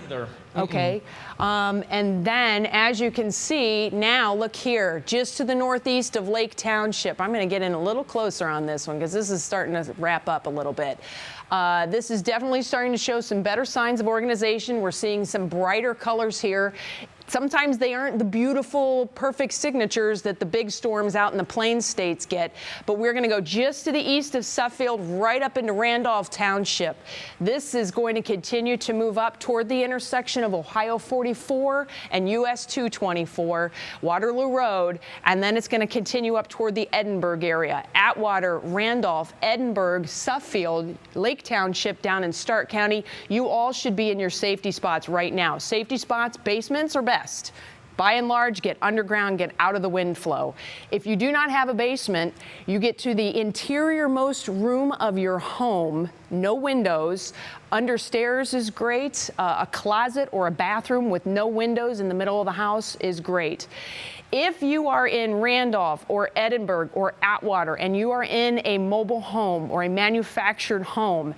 Either. Okay. And then, as you can see, now look here, just to the northeast of Lake Township. I'm going to get in a little closer on this one because this is starting to wrap up a little bit. This is definitely starting to show some better signs of organization. We're seeing some brighter colors here. Sometimes they aren't the beautiful, perfect signatures that the big storms out in the Plains states get, but we're going to go just to the east of Suffield, right up into Randolph Township. This is going to continue to move up toward the intersection of Ohio 44 and US 224, Waterloo Road, and then it's going to continue up toward the Edinburgh area. Atwater, Randolph, Edinburgh, Suffield, Lake Township down in Stark County. You all should be in your safety spots right now. Safety spots, basements, or best. By and large, get underground, get out of the wind flow. If you do not have a basement, you get to the interior-most room of your home, no windows. Under stairs is great. A closet or a bathroom with no windows in the middle of the house is great. If you are in Randolph or Edinburgh or Atwater and you are in a mobile home or a manufactured home,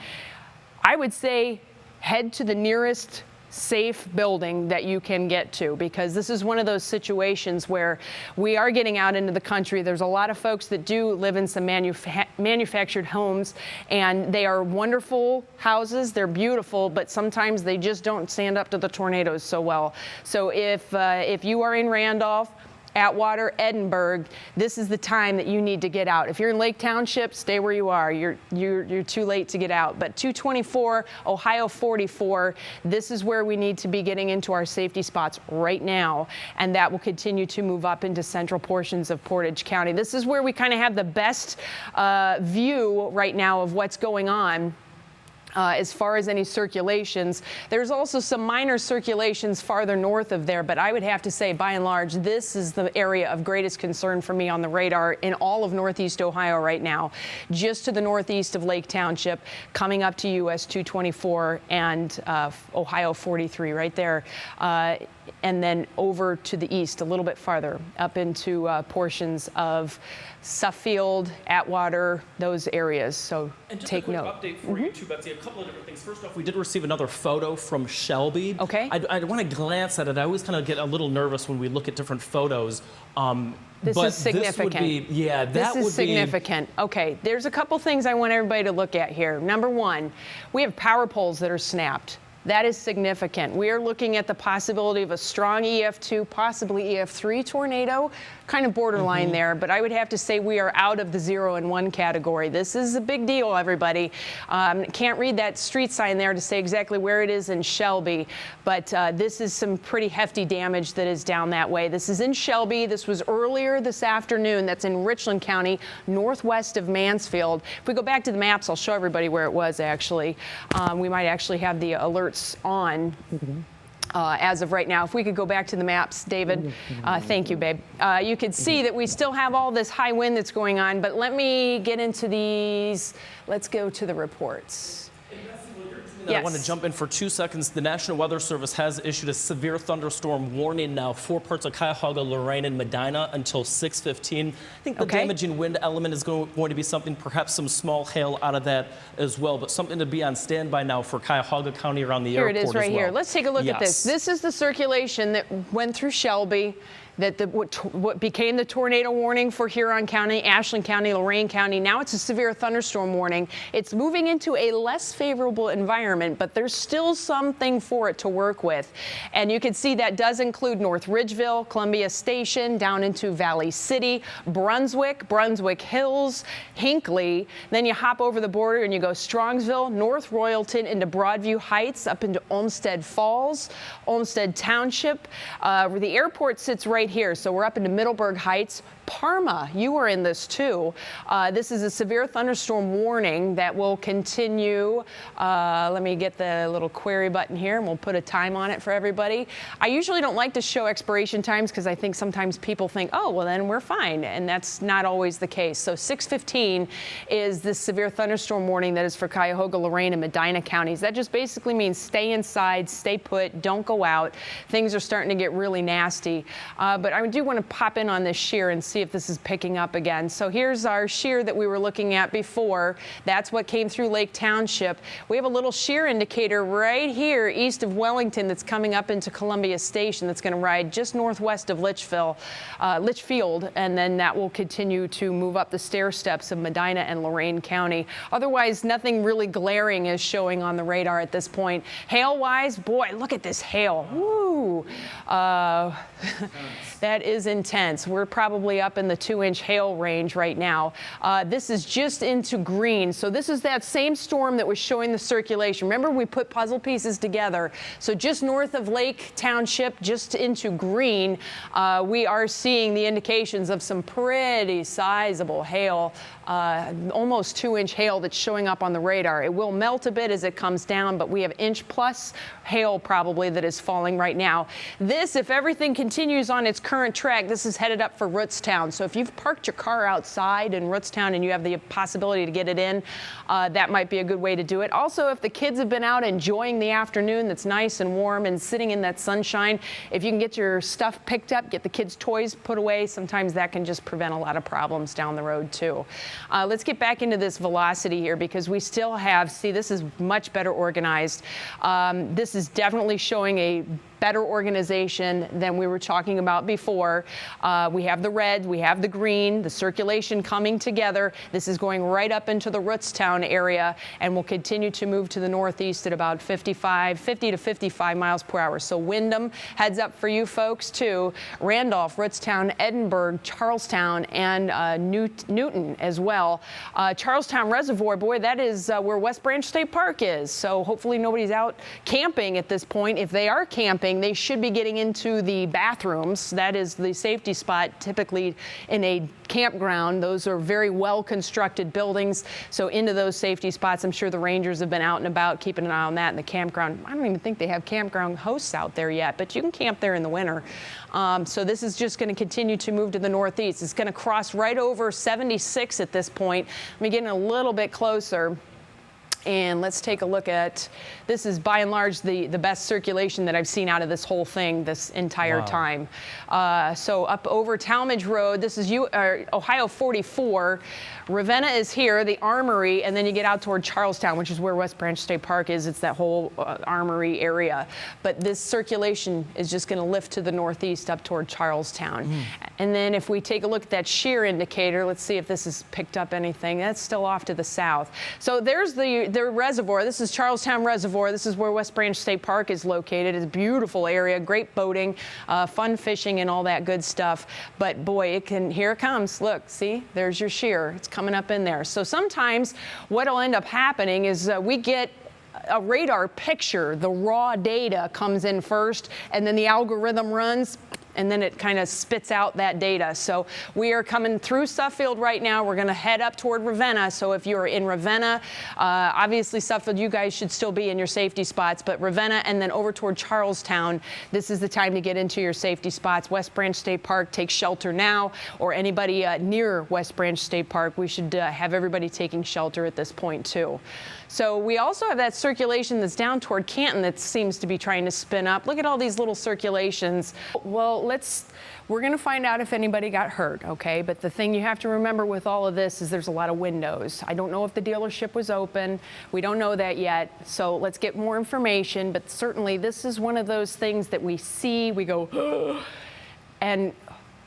I would say head to the nearest safe building that you can get to, because this is one of those situations where we are getting out into the country. There's a lot of folks that do live in some manufactured homes, and they are wonderful houses. They're beautiful, but sometimes they just don't stand up to the tornadoes so well. So if you are in Randolph, Atwater, Edinburgh, this is the time that you need to get out. If you're in Lake Township, stay where you are. You're too late to get out. But 224, Ohio 44, this is where we need to be getting into our safety spots right now, and that will continue to move up into central portions of Portage County. This is where we kind of have the best view right now of what's going on. As far as any circulations, there's also some minor circulations farther north of there, but I would have to say, by and large, this is the area of greatest concern for me on the radar in all of Northeast Ohio right now, just to the northeast of Lake Township, coming up to US 224 and Ohio 43 right there. And then over to the east, a little bit farther, up into portions of Suffield, Atwater, those areas. So and just take a quick note. update for you too, Betsy. A couple of different things. First off, we did receive another photo from Shelby. Okay. I want to glance at it. I always kind of get a little nervous when we look at different photos. This is significant. This would be, yeah, that would be significant. Okay, there's a couple things I want everybody to look at here. Number one, we have power poles that are snapped. That is significant. We are looking at the possibility of a strong EF2, possibly EF3 tornado, kind of borderline there, but I would have to say we are out of the 0 and 1 category. This is a big deal, everybody. Can't read that street sign there to say exactly where it is in Shelby, but this is some pretty hefty damage that is down that way. This is in Shelby. This was earlier this afternoon. That's in Richland County, northwest of Mansfield. If we go back to the maps, I'll show everybody where it was actually. We might actually have the alerts on. As of right now. If we could go back to the maps, David. Thank you, babe. You could see that we still have all this high wind that's going on, but let me get into these. Let's go to the reports. I want to jump in for 2 seconds. The National Weather Service has issued a severe thunderstorm warning now for parts of Cuyahoga, Lorain, and Medina until 6:15. I think the damaging wind element is going to be something, perhaps some small hail out of that as well, but something to be on standby now for Cuyahoga County around the airport as well. Here it is right here. Let's take a look at this. This is the circulation that went through Shelby, that what became the tornado warning for Huron County, Ashland County, Lorain County. Now it's a severe thunderstorm warning. It's moving into a less favorable environment, but there's still something for it to work with. And you can see that does include North Ridgeville, Columbia Station, down into Valley City, Brunswick, Brunswick Hills, Hinckley. Then you hop over the border and you go Strongsville, North Royalton into Broadview Heights, up into Olmsted Falls, Olmsted Township. Where the airport sits right here, so we're up into Middleburg Heights. Parma, you are in this too. This is a severe thunderstorm warning that will continue. Let me get the little query button here and we'll put a time on it for everybody. I usually don't like to show expiration times because I think sometimes people think, oh, well then we're fine, and that's not always the case. So 6:15 is this severe thunderstorm warning that is for Cuyahoga, Lorain, and Medina counties. That just basically means stay inside, stay put, don't go out. Things are starting to get really nasty. But I do want to pop in on this shear and see if this is picking up again. So here's our shear that we were looking at before. That's what came through Lake Township. We have a little shear indicator right here east of Wellington that's coming up into Columbia Station that's going to ride just northwest of Litchfield, and then that will continue to move up the stair steps of Medina and Lorain County. Otherwise, nothing really glaring is showing on the radar at this point. Hail-wise, boy, look at this hail. Woo! That is intense. We're probably up in the 2-inch hail range right now. This is just into green. So this is that same storm that was showing the circulation. Remember, we put puzzle pieces together. So just north of Lake Township, just into green, we are seeing the indications of some pretty sizable hail, almost 2-inch hail that's showing up on the radar. It will melt a bit as it comes down, but we have inch-plus hail probably that is falling right now. This, if everything continues on its current track, this is headed up for Rootstown. So if you've parked your car outside in Rootstown and you have the possibility to get it in, that might be a good way to do it. Also, if the kids have been out enjoying the afternoon that's nice and warm and sitting in that sunshine, if you can get your stuff picked up, get the kids' toys put away, sometimes that can just prevent a lot of problems down the road too. Let's get back into this velocity here because we still have, see, this is much better organized. This is definitely showing a better organization than we were talking about before. We have the red, we have the green, the circulation coming together. This is going right up into the Rootstown area and will continue to move to the northeast at about 50 to 55 miles per hour. So Windham, heads up for you folks too. Randolph, Rootstown, Edinburgh, Charlestown, and Newton as well. Charlestown Reservoir, boy, that is where West Branch State Park is. So hopefully nobody's out camping at this point. If they are camping, camping, they should be getting into the bathrooms. That is the safety spot typically in a campground. Those are very well constructed buildings. So into those safety spots, I'm sure the rangers have been out and about keeping an eye on that in the campground. I don't even think they have campground hosts out there yet, but you can camp there in the winter. So this is just going to continue to move to the northeast. It's going to cross right over 76 at this point. Let me get in a little bit closer. And let's take a look at, this is by and large the best circulation that I've seen out of this whole thing this entire time. So up over Talmadge Road, this is Ohio 44. Ravenna is here, the Armory, and then you get out toward Charlestown, which is where West Branch State Park is. It's that whole Armory area. But this circulation is just going to lift to the northeast up toward Charlestown. And then if we take a look at that shear indicator, let's see if this has picked up anything. That's still off to the south. So there's the reservoir. This is Charlestown Reservoir. This is where West Branch State Park is located. It's a beautiful area, great boating, fun fishing and all that good stuff. But boy, here it comes. Look, see, there's your shear. It's coming up in there. So sometimes what'll end up happening is we get a radar picture. The raw data comes in first, and then the algorithm runs, and then it kind of spits out that data. So we are coming through Suffield right now. We're going to head up toward Ravenna. So if you're in Ravenna, obviously Suffield, you guys should still be in your safety spots, but Ravenna and then over toward Charlestown, this is the time to get into your safety spots. West Branch State Park, take shelter now, or anybody near West Branch State Park, we should have everybody taking shelter at this point too. So we also have that circulation that's down toward Canton that seems to be trying to spin up. Look at all these little circulations. Well, we're going to find out if anybody got hurt, okay? But the thing you have to remember with all of this is there's a lot of windows. I don't know if the dealership was open. We don't know that yet. So let's get more information. But certainly this is one of those things that we see, we go, and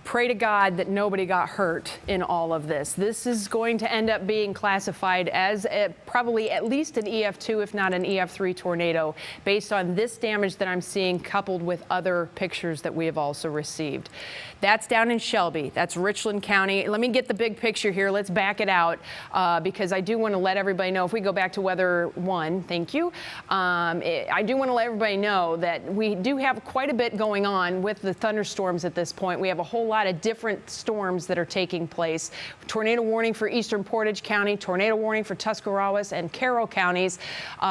pray to God that nobody got hurt in all of this. This is going to end up being classified as probably at least an EF2, if not an EF3 tornado, based on this damage that I'm seeing coupled with other pictures that we have also received. That's down in Shelby. That's Richland County. Let me get the big picture here. Let's back it out because I do want to let everybody know. If we go back to weather 1, thank you. I do want to let everybody know that we do have quite a bit going on with the thunderstorms at this point. We have a whole lot of different storms that are taking place. Tornado warning for eastern Portage County, tornado warning for Tuscarawas and Carroll counties.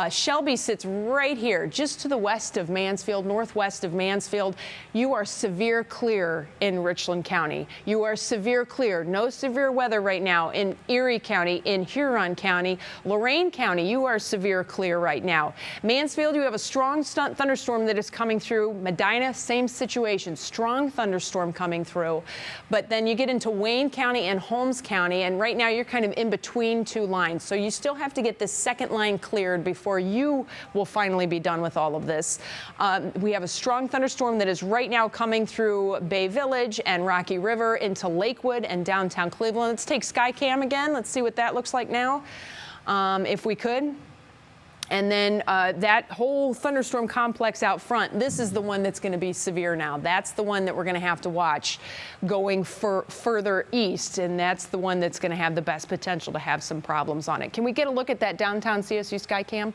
Shelby sits right here, just to the west of Mansfield, northwest of Mansfield. You are severe clear in Richland County. You are severe clear. No severe weather right now in Erie County, in Huron County, Lorain County. You are severe clear right now. Mansfield, you have a strong thunderstorm that is coming through. Medina, same situation, strong thunderstorm coming through. But then you get into Wayne County and Holmes County, and right now you're kind of in between two lines. So you still have to get this second line cleared before you will finally be done with all of this. We have a strong thunderstorm that is right now coming through Bay Village and Rocky River into Lakewood and downtown Cleveland. Let's take Skycam again. Let's see what that looks like now, if we could. And then that whole thunderstorm complex out front, this is the one that's going to be severe now. That's the one that we're going to have to watch going further east, and that's the one that's going to have the best potential to have some problems on it. Can we get a look at that downtown CSU Skycam?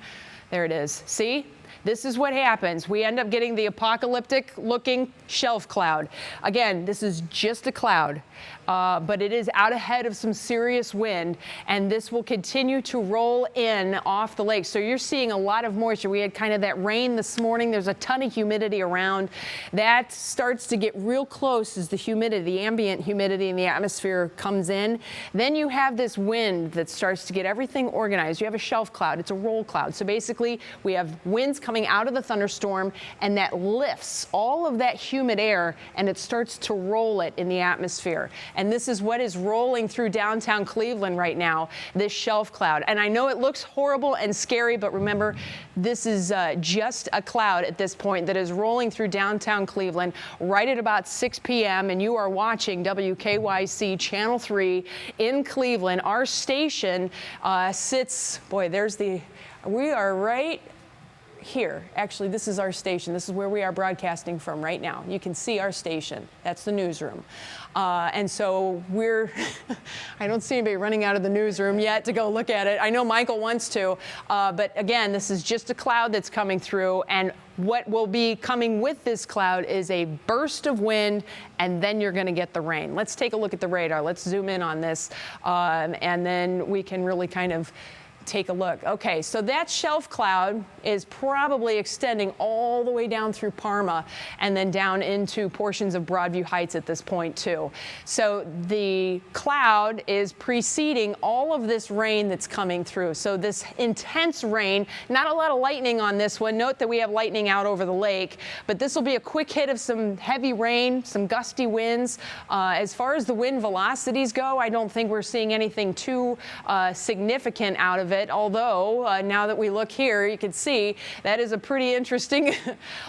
There it is. See? This is what happens. We end up getting the apocalyptic looking shelf cloud. Again, this is just a cloud, but it is out ahead of some serious wind, and this will continue to roll in off the lake. So you're seeing a lot of moisture. We had kind of that rain this morning. There's a ton of humidity around. That starts to get real close as the humidity, the ambient humidity in the atmosphere comes in. Then you have this wind that starts to get everything organized. You have a shelf cloud. It's a roll cloud. So basically, we have winds coming out of the thunderstorm, and that lifts all of that humid air, and it starts to roll it in the atmosphere. And this is what is rolling through downtown Cleveland right now, this shelf cloud. And I know it looks horrible and scary, but remember, this is just a cloud at this point that is rolling through downtown Cleveland right at about 6 p.m. And you are watching WKYC Channel 3 in Cleveland. Our station sits, boy, we are right here. Actually, this is our station. This is where we are broadcasting from right now. You can see our station. That's the newsroom. And so we're, I don't see anybody running out of the newsroom yet to go look at it. I know Michael wants to, but again, this is just a cloud that's coming through, and what will be coming with this cloud is a burst of wind, and then you're going to get the rain. Let's take a look at the radar. Let's zoom in on this, and then we can really kind of take a look. Okay, so that shelf cloud is probably extending all the way down through Parma and then down into portions of Broadview Heights at this point too. So the cloud is preceding all of this rain that's coming through. So this intense rain, not a lot of lightning on this one. Note that we have lightning out over the lake, but this will be a quick hit of some heavy rain, some gusty winds. As far as the wind velocities go, I don't think we're seeing anything too significant out of it. Although now that we look here, you can see that is a pretty interesting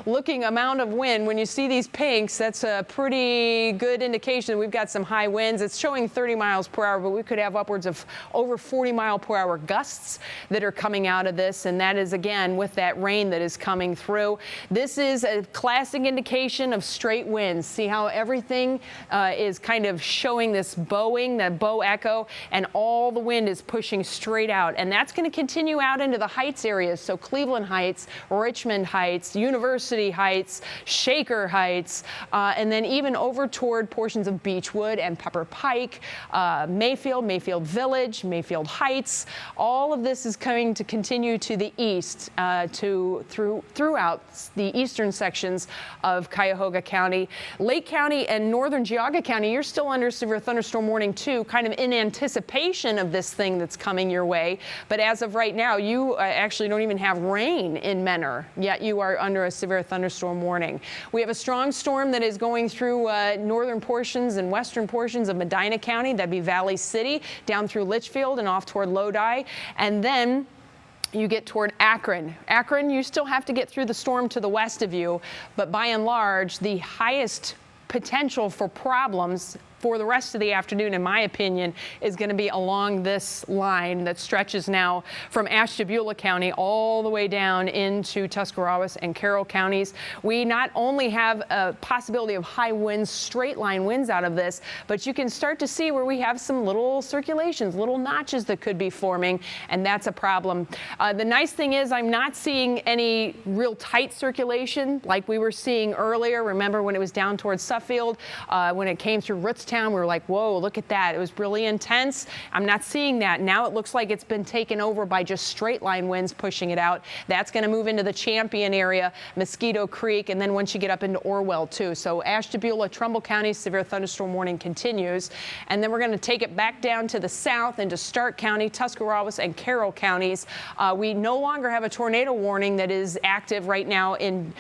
looking amount of wind. When you see these pinks, that's a pretty good indication we've got some high winds. It's showing 30 miles per hour, but we could have upwards of over 40-mile-per-hour gusts that are coming out of this, and that is again with that rain that is coming through. This is a classic indication of straight winds. See how everything is kind of showing this bowing, that bow echo, and all the wind is pushing straight out. And that's going to continue out into the Heights areas. So Cleveland Heights, Richmond Heights, University Heights, Shaker Heights, and then even over toward portions of Beechwood and Pepper Pike, Mayfield, Mayfield Village, Mayfield Heights. All of this is going to continue to the east throughout the eastern sections of Cuyahoga County. Lake County and northern Geauga County, you're still under severe thunderstorm warning too, kind of in anticipation of this thing that's coming your way. But as of right now, you actually don't even have rain in Menor, yet you are under a severe thunderstorm warning. We have a strong storm that is going through northern portions and western portions of Medina County. That'd be Valley City, down through Litchfield and off toward Lodi. And then you get toward Akron. Akron, you still have to get through the storm to the west of you, but by and large, the highest potential for problems for the rest of the afternoon, in my opinion, is going to be along this line that stretches now from Ashtabula County all the way down into Tuscarawas and Carroll counties. We not only have a possibility of high winds, straight line winds out of this, but you can start to see where we have some little circulations, little notches that could be forming, and that's a problem. The nice thing is I'm not seeing any real tight circulation like we were seeing earlier. Remember when it was down towards Suffield, when it came through Rootstown, we were like, whoa, look at that. It was really intense. I'm not seeing that. Now it looks like it's been taken over by just straight line winds pushing it out. That's going to move into the Champion area, Mosquito Creek, and then once you get up into Orwell too. So Ashtabula, Trumbull County, severe thunderstorm warning continues. And then we're going to take it back down to the south into Stark County, Tuscarawas, and Carroll counties. We no longer have a tornado warning that is active right now in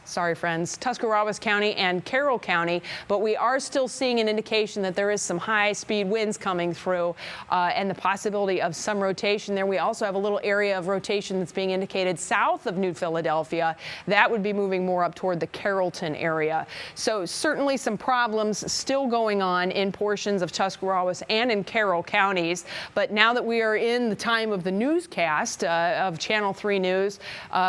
sorry, friends, Tuscarawas County and Carroll County, but we are still seeing an indication that there is some high-speed winds coming through and the possibility of some rotation there. We also have a little area of rotation that's being indicated south of New Philadelphia. That would be moving more up toward the Carrollton area. So certainly some problems still going on in portions of Tuscarawas and in Carroll counties, but now that we are in the time of the newscast of Channel 3 News,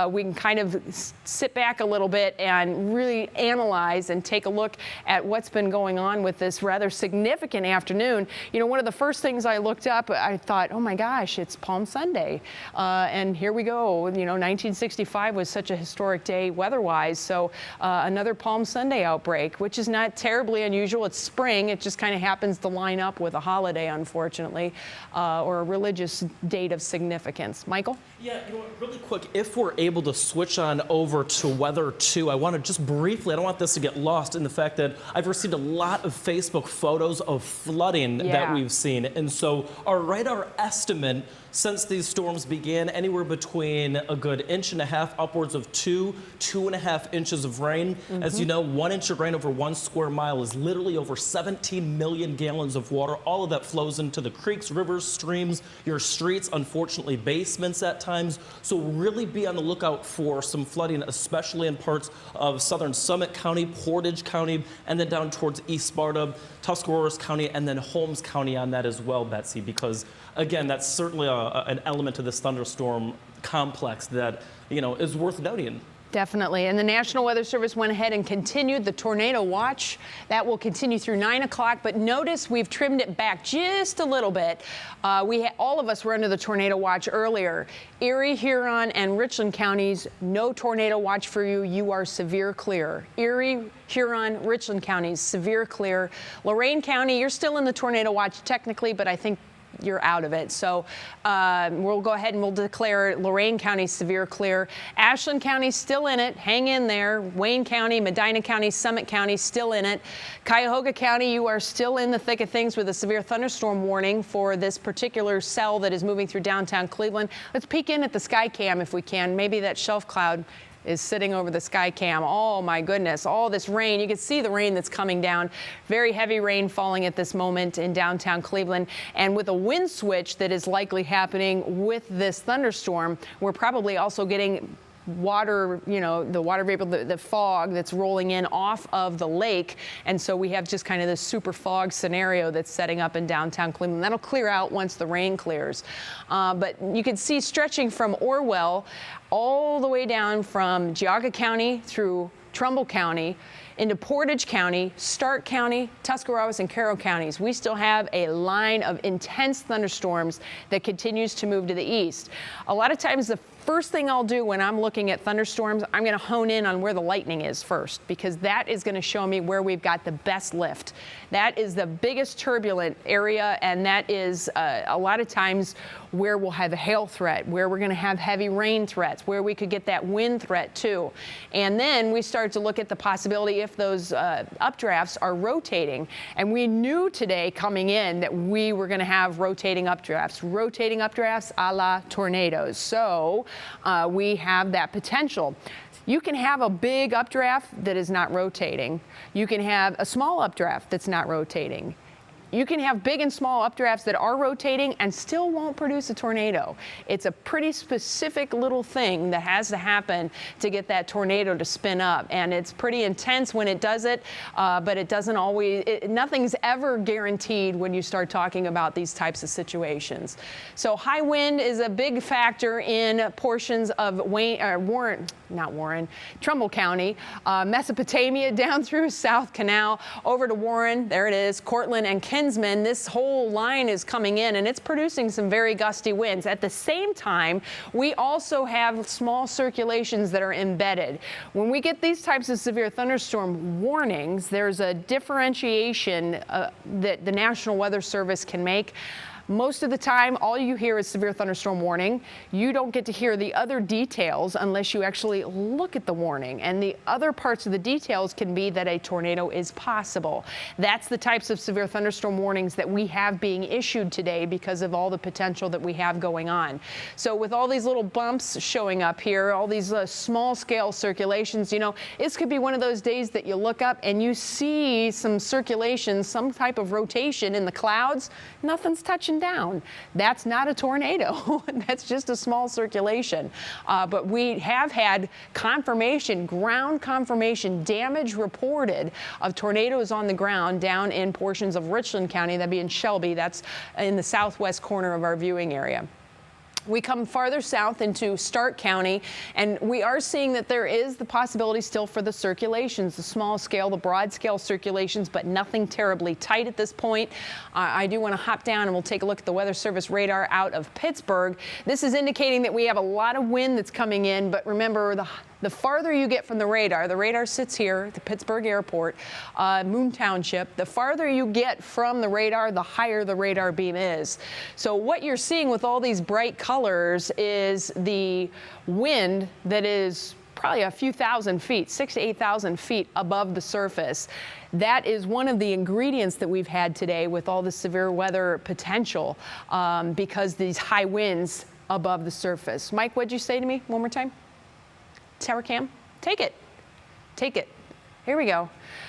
we can kind of sit back a little bit and really analyze and take a look at what's been going on with this rather significant afternoon. You know, one of the first things I looked up, I thought, oh my gosh, it's Palm Sunday. And here we go. You know, 1965 was such a historic day weather-wise. So another Palm Sunday outbreak, which is not terribly unusual. It's spring. It just kind of happens to line up with a holiday, unfortunately, or a religious date of significance. Michael? Yeah, you know what, really quick, if we're able to switch on over to weather 2, I want to just briefly, I don't want this to get lost in the fact that I've received a lot of Facebook photos of flooding that we've seen. And so our estimate since these storms began, anywhere between a good 1.5 inches upwards of 2.5 inches of rain. As you know, 1 inch of rain over 1 square mile is literally over 17 million gallons of water. All of that flows into the creeks, rivers, streams, your streets, unfortunately basements at times. So really be on the lookout for some flooding, especially in parts parts of southern Summit County, Portage County, and then down towards East Sparta, Tuscarawas County, and then Holmes County on that as well, Betsy, because again, that's certainly an element of this thunderstorm complex that, you know, is worth noting. Definitely. And the National Weather Service went ahead and continued the tornado watch. That will continue through 9 o'clock. But notice we've trimmed it back just a little bit. All of us were under the tornado watch earlier. Erie, Huron, and Richland counties, no tornado watch for you. You are severe clear. Erie, Huron, Richland counties, severe clear. Lorain County, you're still in the tornado watch technically, but I think you're out of it. So we'll go ahead and we'll declare Lorain County severe clear. Ashland County still in it. Hang in there. Wayne County, Medina County, Summit County still in it. Cuyahoga County, you are still in the thick of things with a severe thunderstorm warning for this particular cell that is moving through downtown Cleveland. Let's peek in at the sky cam if we can. Maybe that shelf cloud is sitting over the sky cam. Oh my goodness, all this rain. You can see the rain that's coming down. Very heavy rain falling at this moment in downtown Cleveland. And with a wind switch that is likely happening with this thunderstorm, we're probably also getting water, you know, the water vapor, the fog that's rolling in off of the lake. And so we have just kind of this super fog scenario that's setting up in downtown Cleveland. That'll clear out once the rain clears. But you can see stretching from Orwell all the way down from Geauga County through Trumbull County into Portage County, Stark County, Tuscarawas, and Carroll counties. We still have a line of intense thunderstorms that continues to move to the east. A lot of times the first thing I'll do when I'm looking at thunderstorms, I'm going to hone in on where the lightning is first, because that is going to show me where we've got the best lift. That is the biggest turbulent area, and that is a lot of times where we'll have a hail threat, where we're going to have heavy rain threats, where we could get that wind threat too. And then we start to look at the possibility if those updrafts are rotating. And we knew today coming in that we were going to have rotating updrafts a la tornadoes. So we have that potential. You can have a big updraft that is not rotating. You can have a small updraft that's not rotating. You can have big and small updrafts that are rotating and still won't produce a tornado. It's a pretty specific little thing that has to happen to get that tornado to spin up. And it's pretty intense when it does it, but it doesn't always, nothing's ever guaranteed when you start talking about these types of situations. So high wind is a big factor in portions of Trumbull County, Mesopotamia down through South Canal, over to Warren, there it is, Cortland and Kinsman. This whole line is coming in and it's producing some very gusty winds. At the same time, we also have small circulations that are embedded. When we get these types of severe thunderstorm warnings, there's a differentiation that the National Weather Service can make. Most of the time, all you hear is severe thunderstorm warning. You don't get to hear the other details unless you actually look at the warning. And the other parts of the details can be that a tornado is possible. That's the types of severe thunderstorm warnings that we have being issued today because of all the potential that we have going on. So with all these little bumps showing up here, all these small scale circulations, you know, this could be one of those days that you look up and you see some circulation, some type of rotation in the clouds. Nothing's touching down. That's not a tornado. That's just a small circulation. But we have had confirmation, ground confirmation, damage reported of tornadoes on the ground down in portions of Richland County. That'd be in Shelby. That's in the southwest corner of our viewing area. We come farther south into Stark County, and we are seeing that there is the possibility still for the circulations, the small scale, the broad scale circulations, but nothing terribly tight at this point. I do want to hop down and we'll take a look at the Weather Service radar out of Pittsburgh. This is indicating that we have a lot of wind that's coming in, but remember, the farther you get from the radar sits here at the Pittsburgh Airport, Moon Township. The farther you get from the radar, the higher the radar beam is. So what you're seeing with all these bright colors is the wind that is probably a few thousand feet, 6,000 to 8,000 feet above the surface. That is one of the ingredients that we've had today with all the severe weather potential because these high winds above the surface. Mike, what'd you say to me one more time? Tower cam, take it. Take it. here we go.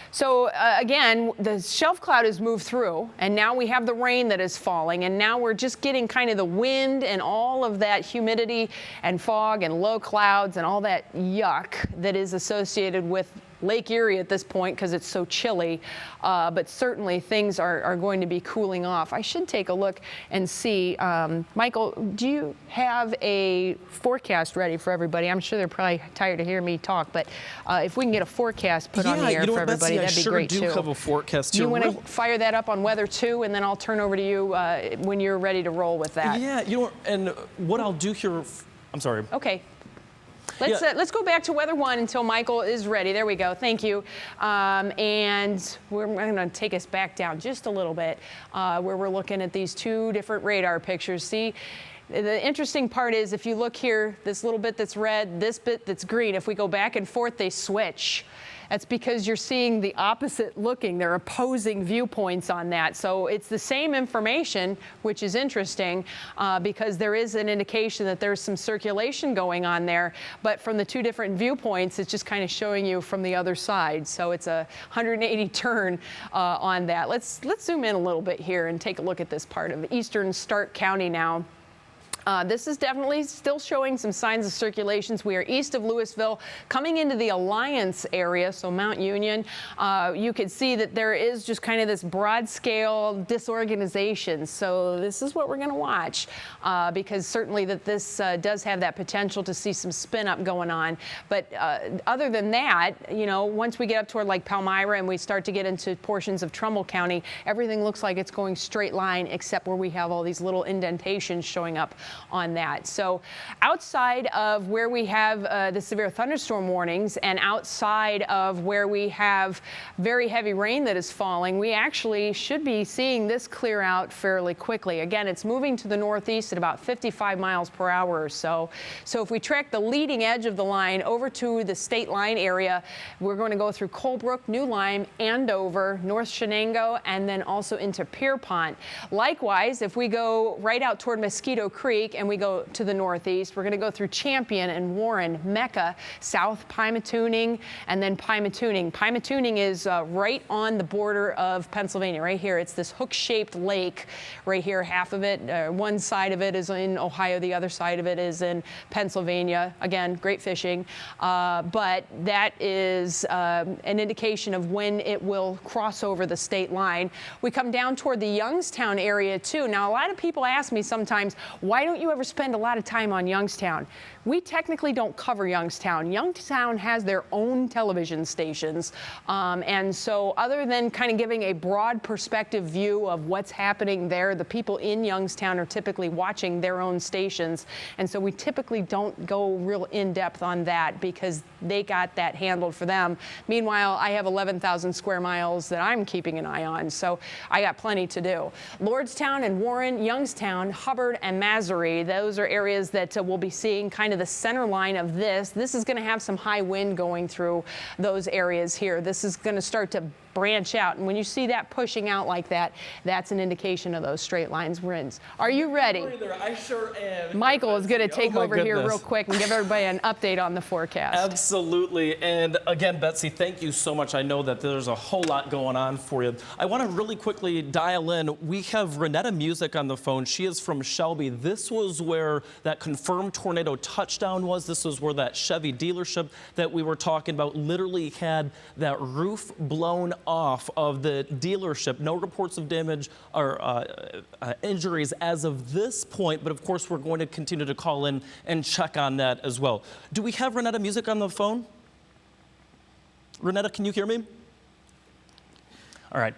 So again, the shelf cloud has moved through, and now we have the rain that is falling, and now we're just getting kind of the wind and all of that humidity and fog and low clouds and all that yuck that is associated with Lake Erie at this point because it's so chilly, but certainly things are going to be cooling off. I should take a look and see. Michael, do you have a forecast ready for everybody? I'm sure they're probably tired of hearing me talk, but if we can get a forecast put on the air for everybody, that'd be great too. I sure do have a forecast here. You want to fire that up on Weather 2, and then I'll turn over to you when you're ready to roll with that. Yeah, you know, and what I'll do here, I'm sorry. Okay. Let's go back to Weather 1 until Michael is ready. There we go. Thank you. And I'm going to take us back down just a little bit where we're looking at these two different radar pictures. See, the interesting part is if you look here, this little bit that's red, this bit that's green, if we go back and forth, they switch. That's because you're seeing the opposite looking. They're opposing viewpoints on that. So it's the same information, which is interesting because there is an indication that there's some circulation going on there. But from the two different viewpoints, it's just kind of showing you from the other side. So it's a 180 turn on that. Let's zoom in a little bit here and take a look at this part of eastern Stark County now. This is definitely still showing some signs of circulations. We are east of Louisville, coming into the Alliance area, so Mount Union. You can see that there is just kind of this broad scale disorganization. So this is what we're going to watch because certainly that this does have that potential to see some spin up going on. But other than that, you know, once we get up toward like Palmyra and we start to get into portions of Trumbull County, everything looks like it's going straight line except where we have all these little indentations showing up on that. So outside of where we have the severe thunderstorm warnings and outside of where we have very heavy rain that is falling, we actually should be seeing this clear out fairly quickly. Again, it's moving to the northeast at about 55 miles per hour or so. So if we track the leading edge of the line over to the state line area, we're going to go through Colebrook, New Lyme, Andover, North Shenango, and then also into Pierpont. Likewise, if we go right out toward Mosquito Creek, and we go to the northeast, we're going to go through Champion and Warren, Mecca, South Pymatuning, and then Pymatuning. Pymatuning is right on the border of Pennsylvania, right here. It's this hook-shaped lake right here. Half of it, one side of it is in Ohio, the other side of it is in Pennsylvania. Again, great fishing, but that is an indication of when it will cross over the state line. We come down toward the Youngstown area too. Now, a lot of people ask me sometimes, why don't you ever spend a lot of time on Youngstown? We technically don't cover Youngstown. Youngstown has their own television stations. And so other than kind of giving a broad perspective view of what's happening there, the people in Youngstown are typically watching their own stations. And so we typically don't go real in depth on that because they got that handled for them. Meanwhile, I have 11,000 square miles that I'm keeping an eye on. So I got plenty to do. Lordstown and Warren, Youngstown, Hubbard, and Massery, those are areas that we'll be seeing kind of the center line of this. This is going to have some high wind going through those areas here. This is going to start to branch out. And when you see that pushing out like that, that's an indication of those straight lines winds. Are you ready? I sure am. Michael is going to take over here real quick and give everybody an update on the forecast. Absolutely. And again, Betsy, thank you so much. I know that there's a whole lot going on for you. I want to really quickly dial in. We have Renetta Music on the phone. She is from Shelby. This was where that confirmed tornado touchdown was. This was where that Chevy dealership that we were talking about literally had that roof blown off of the dealership. No reports of damage or injuries as of this point, but of course we're going to continue to call in and check on that as well. Do we have Renetta Music on the phone? Renetta, can you hear me? All right.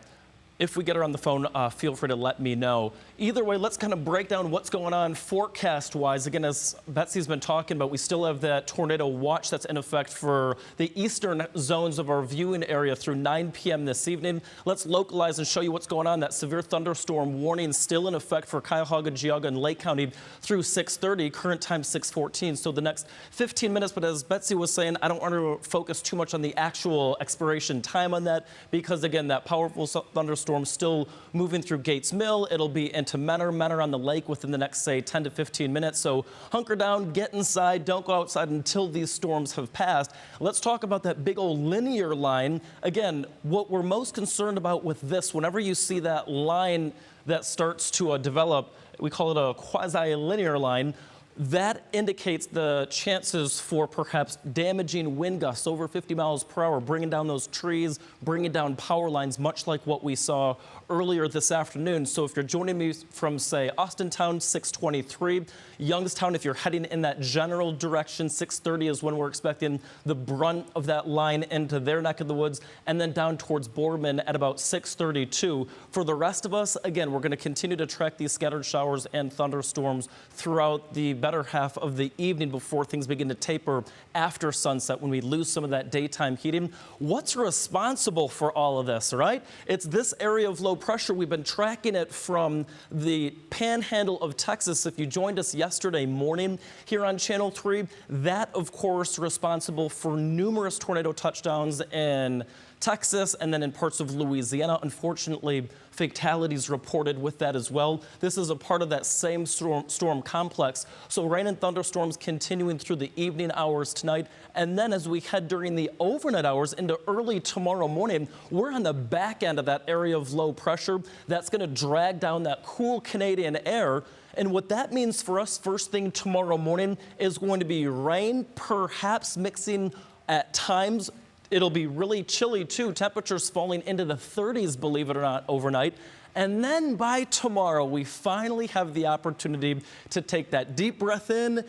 If we get her on the phone, feel free to let me know. Either way, let's kind of break down what's going on forecast-wise. Again, as Betsy's been talking about, we still have that tornado watch that's in effect for the eastern zones of our viewing area through 9 p.m. this evening. Let's localize and show you what's going on. That severe thunderstorm warning still in effect for Cuyahoga, Geauga, and Lake County through 6:30, current time 6:14. So the next 15 minutes, but as Betsy was saying, I don't want to focus too much on the actual expiration time on that because, again, that powerful thunderstorm thunderstorm still moving through Gates Mill. It'll be into Menor on the lake within the next, say, 10 to 15 minutes. So hunker down, get inside, don't go outside until these storms have passed. Let's talk about that big old linear line. Again, what we're most concerned about with this, whenever you see that line that starts to develop, we call it a quasi-linear line, that indicates the chances for perhaps damaging wind gusts over 50 miles per hour, bringing down those trees, bringing down power lines, much like what we saw earlier this afternoon. So if you're joining me from, say, Austintown, 623, Youngstown, if you're heading in that general direction, 630 is when we're expecting the brunt of that line into their neck of the woods, and then down towards Boardman at about 632. For the rest of us, again, we're going to continue to track these scattered showers and thunderstorms throughout the better half of the evening before things begin to taper after sunset when we lose some of that daytime heating. What's responsible for all of this, right? It's this area of low pressure. We've been tracking it from the panhandle of Texas. If you joined us yesterday morning here on Channel 3, that, of course, responsible for numerous tornado touchdowns in Texas and then in parts of Louisiana. Unfortunately, fatalities reported with that as well. This is a part of that same storm complex. So rain and thunderstorms continuing through the evening hours tonight. And then as we head during the overnight hours into early tomorrow morning, we're on the back end of that area of low pressure. That's going to drag down that cool Canadian air. And what that means for us first thing tomorrow morning is going to be rain, perhaps mixing at times. It'll be really chilly, too. Temperatures falling into the 30s, believe it or not, overnight. And then by tomorrow, we finally have the opportunity to take that deep breath in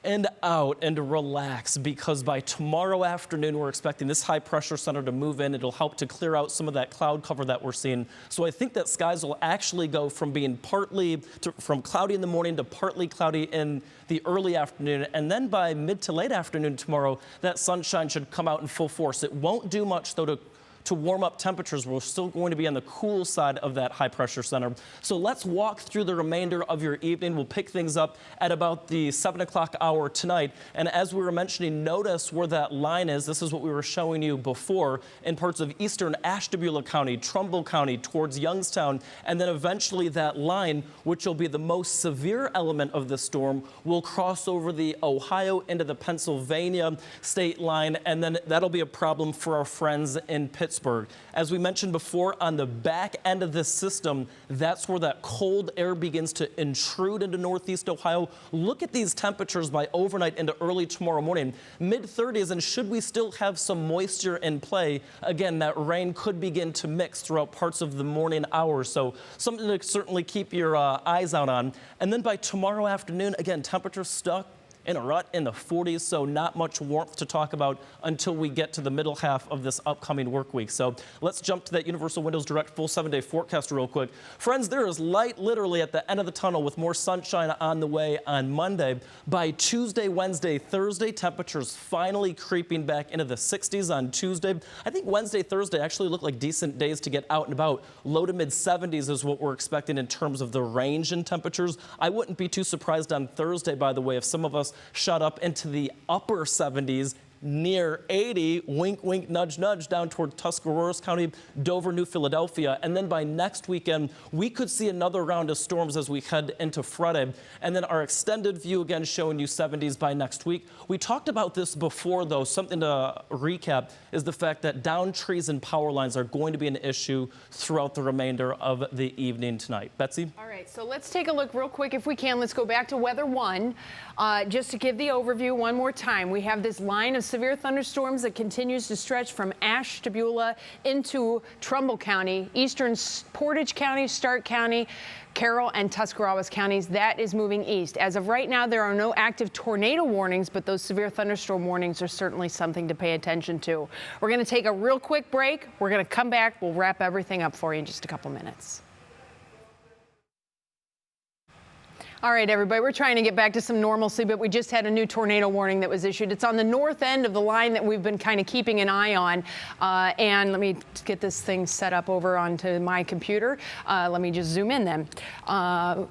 and out and relax, because by tomorrow afternoon, we're expecting this high pressure center to move in. It'll help to clear out some of that cloud cover that we're seeing. So I think that skies will actually go from being from cloudy in the morning to partly cloudy in the early afternoon. And then by mid to late afternoon tomorrow, that sunshine should come out in full force. It won't do much, though, to warm up temperatures. We're still going to be on the cool side of that high pressure center. So let's walk through the remainder of your evening. We'll pick things up at about the 7 o'clock hour tonight. And as we were mentioning, notice where that line is. This is what we were showing you before in parts of eastern Ashtabula County, Trumbull County, towards Youngstown. And then eventually that line, which will be the most severe element of the storm, will cross over the Ohio into the Pennsylvania state line. And then that'll be a problem for our friends in Pittsburgh. As we mentioned before, on the back end of this system, that's where that cold air begins to intrude into northeast Ohio. Look at these temperatures by overnight into early tomorrow morning. Mid-30s, and should we still have some moisture in play, again, that rain could begin to mix throughout parts of the morning hours. So something to certainly keep your eyes out on. And then by tomorrow afternoon, again, temperatures stuck in a rut in the 40s, so not much warmth to talk about until we get to the middle half of this upcoming work week. So let's jump to that Universal Windows Direct full 7-day forecast real quick. Friends, there is light literally at the end of the tunnel with more sunshine on the way on Monday. By Tuesday, Wednesday, Thursday, temperatures finally creeping back into the 60s on Tuesday. I think Wednesday, Thursday actually look like decent days to get out and about. Low to mid 70s is what we're expecting in terms of the range in temperatures. I wouldn't be too surprised on Thursday, by the way, if some of us shot up into the upper 70s, near 80, wink, wink, nudge, nudge, down toward Tuscarawas County, Dover, New Philadelphia. And then by next weekend, we could see another round of storms as we head into Friday. And then our extended view, again, showing you 70s by next week. We talked about this before, though. Something to recap is the fact that downed trees and power lines are going to be an issue throughout the remainder of the evening tonight. Betsy? All right, so let's take a look real quick if we can. Let's go back to Weather 1. Just to give the overview one more time, we have this line of severe thunderstorms that continues to stretch from Ashtabula into Trumbull County, eastern Portage County, Stark County, Carroll and Tuscarawas counties. That is moving east. As of right now, there are no active tornado warnings, but those severe thunderstorm warnings are certainly something to pay attention to. We're going to take a real quick break. We're going to come back. We'll wrap everything up for you in just a couple minutes. All right, everybody, we're trying to get back to some normalcy, but we just had a new tornado warning that was issued. It's on the north end of the line that we've been kind of keeping an eye on. And let me get this thing set up over onto my computer. Let me just zoom in then.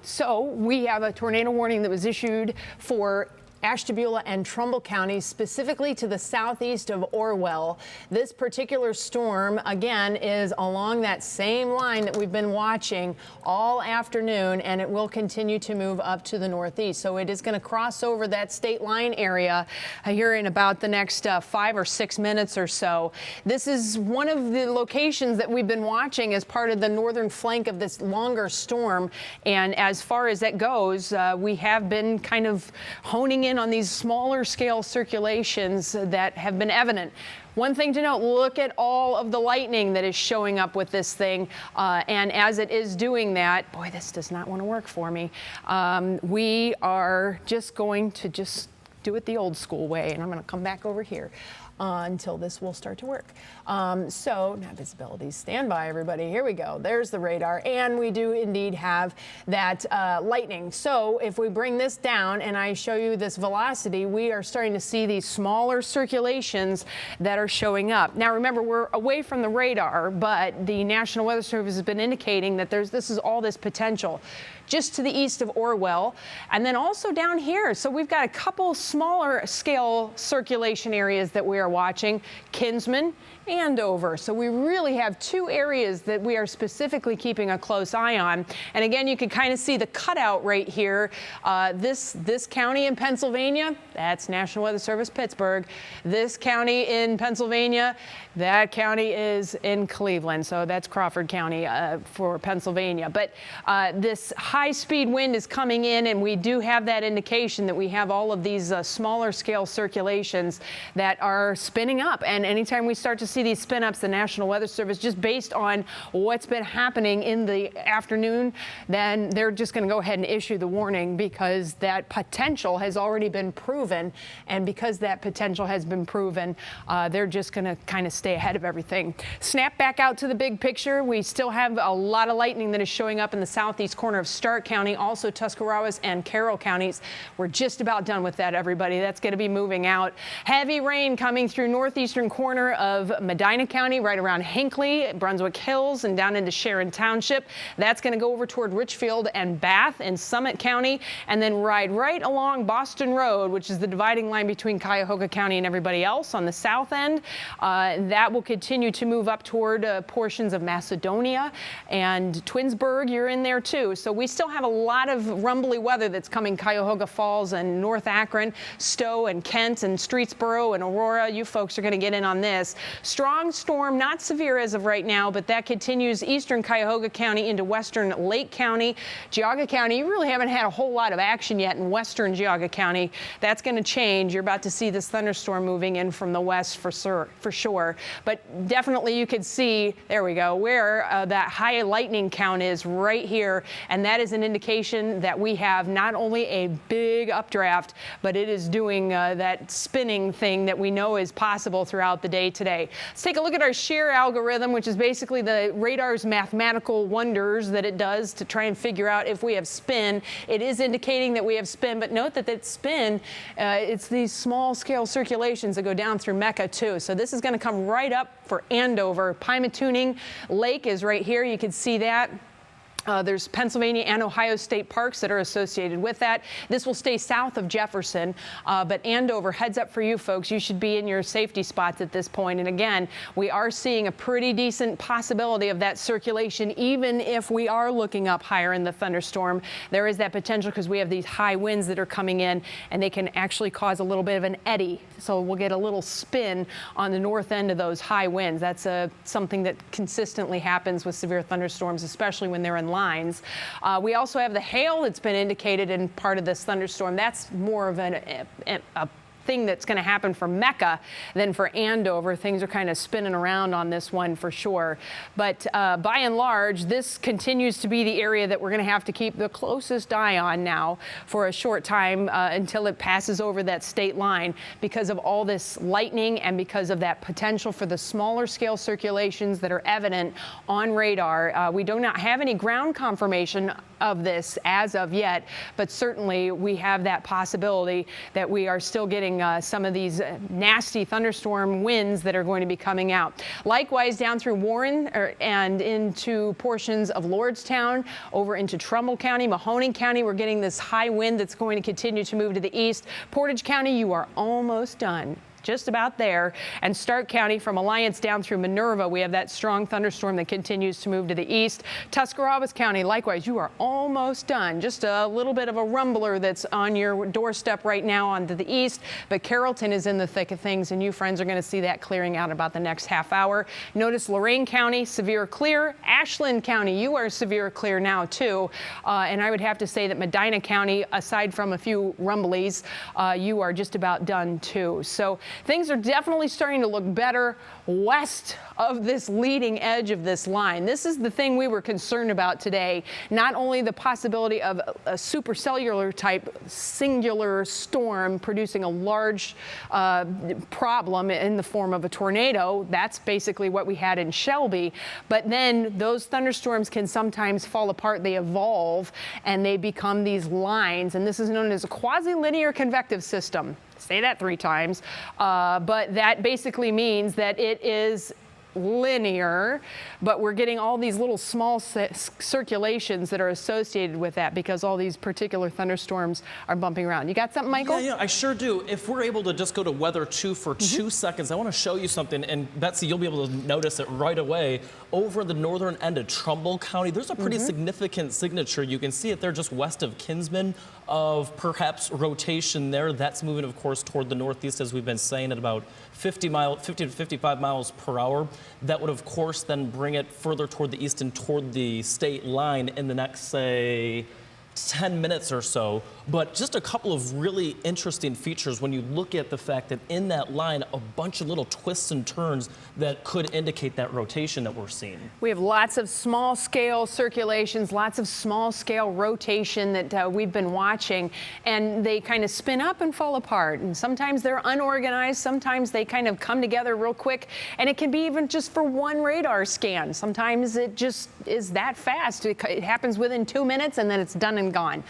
So we have a tornado warning that was issued for Ashtabula and Trumbull counties, specifically to the southeast of Orwell. This particular storm, again, is along that same line that we've been watching all afternoon, and it will continue to move up to the northeast. So it is going to cross over that state line area here in about the next 5 or 6 minutes or so. This is one of the locations that we've been watching as part of the northern flank of this longer storm. And as far as that goes, we have been kind of honing in on these smaller scale circulations that have been evident. One thing to note, look at all of the lightning that is showing up with this thing. And as it is doing that, boy, this does not want to work for me. We are just going to do it the old school way. And I'm going to come back over here until this will start to work. So now visibility, stand by everybody. Here we go. There's the radar. And we do indeed have that lightning. So if we bring this down and I show you this velocity, we are starting to see these smaller circulations that are showing up. Now remember, we're away from the radar, but the National Weather Service has been indicating that this is all this potential just to the east of Orwell, and then also down here. So we've got a couple smaller scale circulation areas that we are watching, Kinsman, Andover. So we really have two areas that we are specifically keeping a close eye on. And again, you can kind of see the cutout right here. This county in Pennsylvania, that's National Weather Service Pittsburgh. This county in Pennsylvania, that county is in Cleveland. So that's Crawford County for Pennsylvania. But this high-speed wind is coming in, and we do have that indication that we have all of these smaller scale circulations that are spinning up. And anytime we start to see these spin ups, the National Weather Service, just based on what's been happening in the afternoon, then they're just going to go ahead and issue the warning, because that potential has already been proven. And because that potential has been proven, they're just going to kind of stay ahead of everything. Snap back out to the big picture. We still have a lot of lightning that is showing up in the southeast corner of Stark County, also Tuscarawas and Carroll counties. We're just about done with that, everybody. That's going to be moving out. Heavy rain coming through northeastern corner of Medina County, right around Hinckley, Brunswick Hills, and down into Sharon Township. That's going to go over toward Richfield and Bath and Summit County, and then ride right along Boston Road, which is the dividing line between Cuyahoga County and everybody else on the south end. That will continue to move up toward portions of Macedonia and Twinsburg. You're in there too. So we still have a lot of rumbly weather that's coming Cuyahoga Falls and North Akron, Stowe and Kent and Streetsboro and Aurora. You folks are going to get in on this. Strong storm, not severe as of right now, but that continues eastern Cuyahoga County into western Lake County. Geauga County, you really haven't had a whole lot of action yet in western Geauga County. That's going to change. You're about to see this thunderstorm moving in from the west for sure. But definitely you could see, there we go, where that high lightning count is right here. And that is an indication that we have not only a big updraft, but it is doing that spinning thing that we know is possible throughout the day today. Let's take a look at our shear algorithm, which is basically the radar's mathematical wonders that it does to try and figure out if we have spin. It is indicating that we have spin, but note that that spin, it's these small scale circulations that go down through Mecca too. So this is going to come right up for Andover. Pymatooning Lake is right here. You can see that. There's Pennsylvania and Ohio state parks that are associated with that. This will stay south of Jefferson, but Andover, heads up for you folks. You should be in your safety spots at this point. And again, we are seeing a pretty decent possibility of that circulation, even if we are looking up higher in the thunderstorm. There is that potential because we have these high winds that are coming in, and they can actually cause a little bit of an eddy. So we'll get a little spin on the north end of those high winds. That's something that consistently happens with severe thunderstorms, especially when they're in lines. We also have the hail that's been indicated in part of this thunderstorm. That's more of a thing that's going to happen for Mecca than for Andover. Things are kind of spinning around on this one for sure. But by and large, this continues to be the area that we're going to have to keep the closest eye on now for a short time until it passes over that state line, because of all this lightning and because of that potential for the smaller scale circulations that are evident on radar. We do not have any ground confirmation of this as of yet, but certainly we have that possibility that we are still getting getting some of these nasty thunderstorm winds that are going to be coming out. Likewise, down through Warren and into portions of Lordstown, over into Trumbull County, Mahoning County, we're getting this high wind that's going to continue to move to the east. Portage County, you are almost done. Just about there. And Stark County from Alliance down through Minerva, we have that strong thunderstorm that continues to move to the east. Tuscarawas County, likewise, you are almost done. Just a little bit of a rumbler that's on your doorstep right now onto the east, but Carrollton is in the thick of things, and you friends are going to see that clearing out about the next half hour. Notice Lorain County, severe clear. Ashland County, you are severe clear now too. And I would have to say that Medina County, aside from a few rumblies, you are just about done too. So things are definitely starting to look better west of this leading edge of this line. This is the thing we were concerned about today. Not only the possibility of a supercellular type singular storm producing a large problem in the form of a tornado. That's basically what we had in Shelby. But then those thunderstorms can sometimes fall apart. They evolve and they become these lines. And this is known as a quasi-linear convective system. Say that 3 times, but that basically means that it is linear, but we're getting all these little small circulations that are associated with that because all these particular thunderstorms are bumping around. You got something, Michael? Yeah, I sure do. If we're able to just go to weather 2 for 2 seconds, I want to show you something, and Betsy, you'll be able to notice it right away. Over the northern end of Trumbull County, there's a pretty significant signature. You can see it there just west of Kinsman of perhaps rotation there. That's moving, of course, toward the northeast, as we've been saying, at about 50 to 55 miles per hour. That would, of course, then bring it further toward the east and toward the state line in the next, say, 10 minutes or so. But just a couple of really interesting features when you look at the fact that in that line, a bunch of little twists and turns that could indicate that rotation that we're seeing. We have lots of small scale circulations, lots of small scale rotation that we've been watching, and they kind of spin up and fall apart. And sometimes they're unorganized, sometimes they kind of come together real quick, and it can be even just for one radar scan. Sometimes it just is that fast. It happens within 2 minutes and then it's done and gone.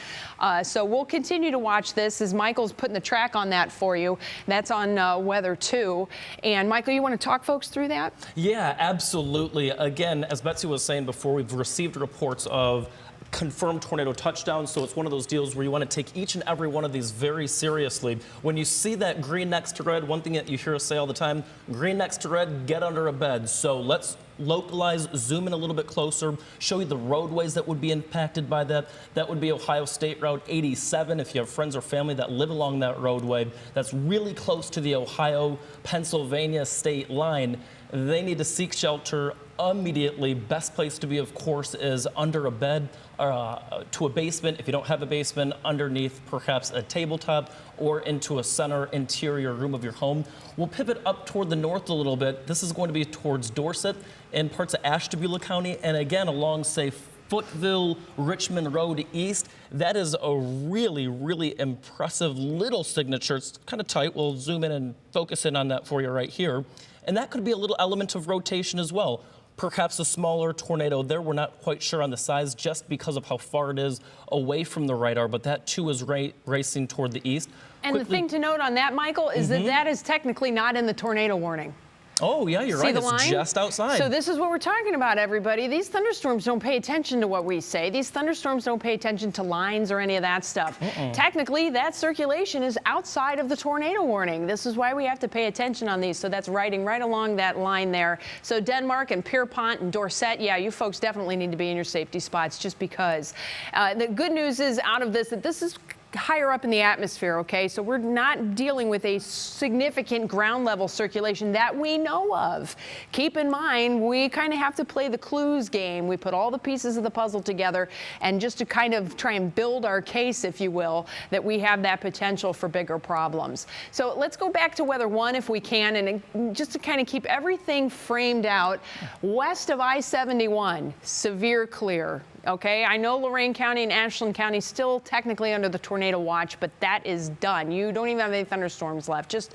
So we'll continue to watch this as Michael's putting the track on that for you. That's on Weather 2. And Michael, you want to talk folks through that? Yeah, absolutely. Again, as Betsy was saying before, we've received reports of confirmed tornado touchdowns, so it's one of those deals where you want to take each and every one of these very seriously. When you see that green next to red, one thing that you hear us say all the time, green next to red, get under a bed. So let's localize, zoom in a little bit closer, show you the roadways that would be impacted by that. That would be Ohio State Route 87 if you have friends or family that live along that roadway. That's really close to the Ohio-Pennsylvania state line. They need to seek shelter immediately. Best place to be, of course, is under a bed, to a basement. If you don't have a basement, underneath perhaps a tabletop or into a center interior room of your home. We'll pivot up toward the north a little bit. This is going to be towards Dorset and parts of Ashtabula County, and again along, say, Footville, Richmond Road East. That is a really, really impressive little signature. It's kind of tight. We'll zoom in and focus in on that for you right here. And that could be a little element of rotation as well. Perhaps a smaller tornado there. We're not quite sure on the size just because of how far it is away from the radar, but that too is racing toward the east. And the thing to note on that, Michael, is that that is technically not in the tornado warning. Oh, yeah, you're right. It's just outside. So this is what we're talking about, everybody. These thunderstorms don't pay attention to what we say. These thunderstorms don't pay attention to lines or any of that stuff. Technically, that circulation is outside of the tornado warning. This is why we have to pay attention on these. So that's riding right along that line there. So Denmark and Pierpont and Dorset, yeah, you folks definitely need to be in your safety spots just because. The good news is out of this that this is higher up in the atmosphere, okay? So we're not dealing with a significant ground level circulation that we know of. Keep in mind, we kind of have to play the clues game. We put all the pieces of the puzzle together and just to kind of try and build our case, if you will, that we have that potential for bigger problems. So let's go back to weather 1 if we can, and just to kind of keep everything framed out. West of I-71, severe clear. Okay, I know Lorain County and Ashland County still technically under the tornado watch, but that is done. You don't even have any thunderstorms left. Just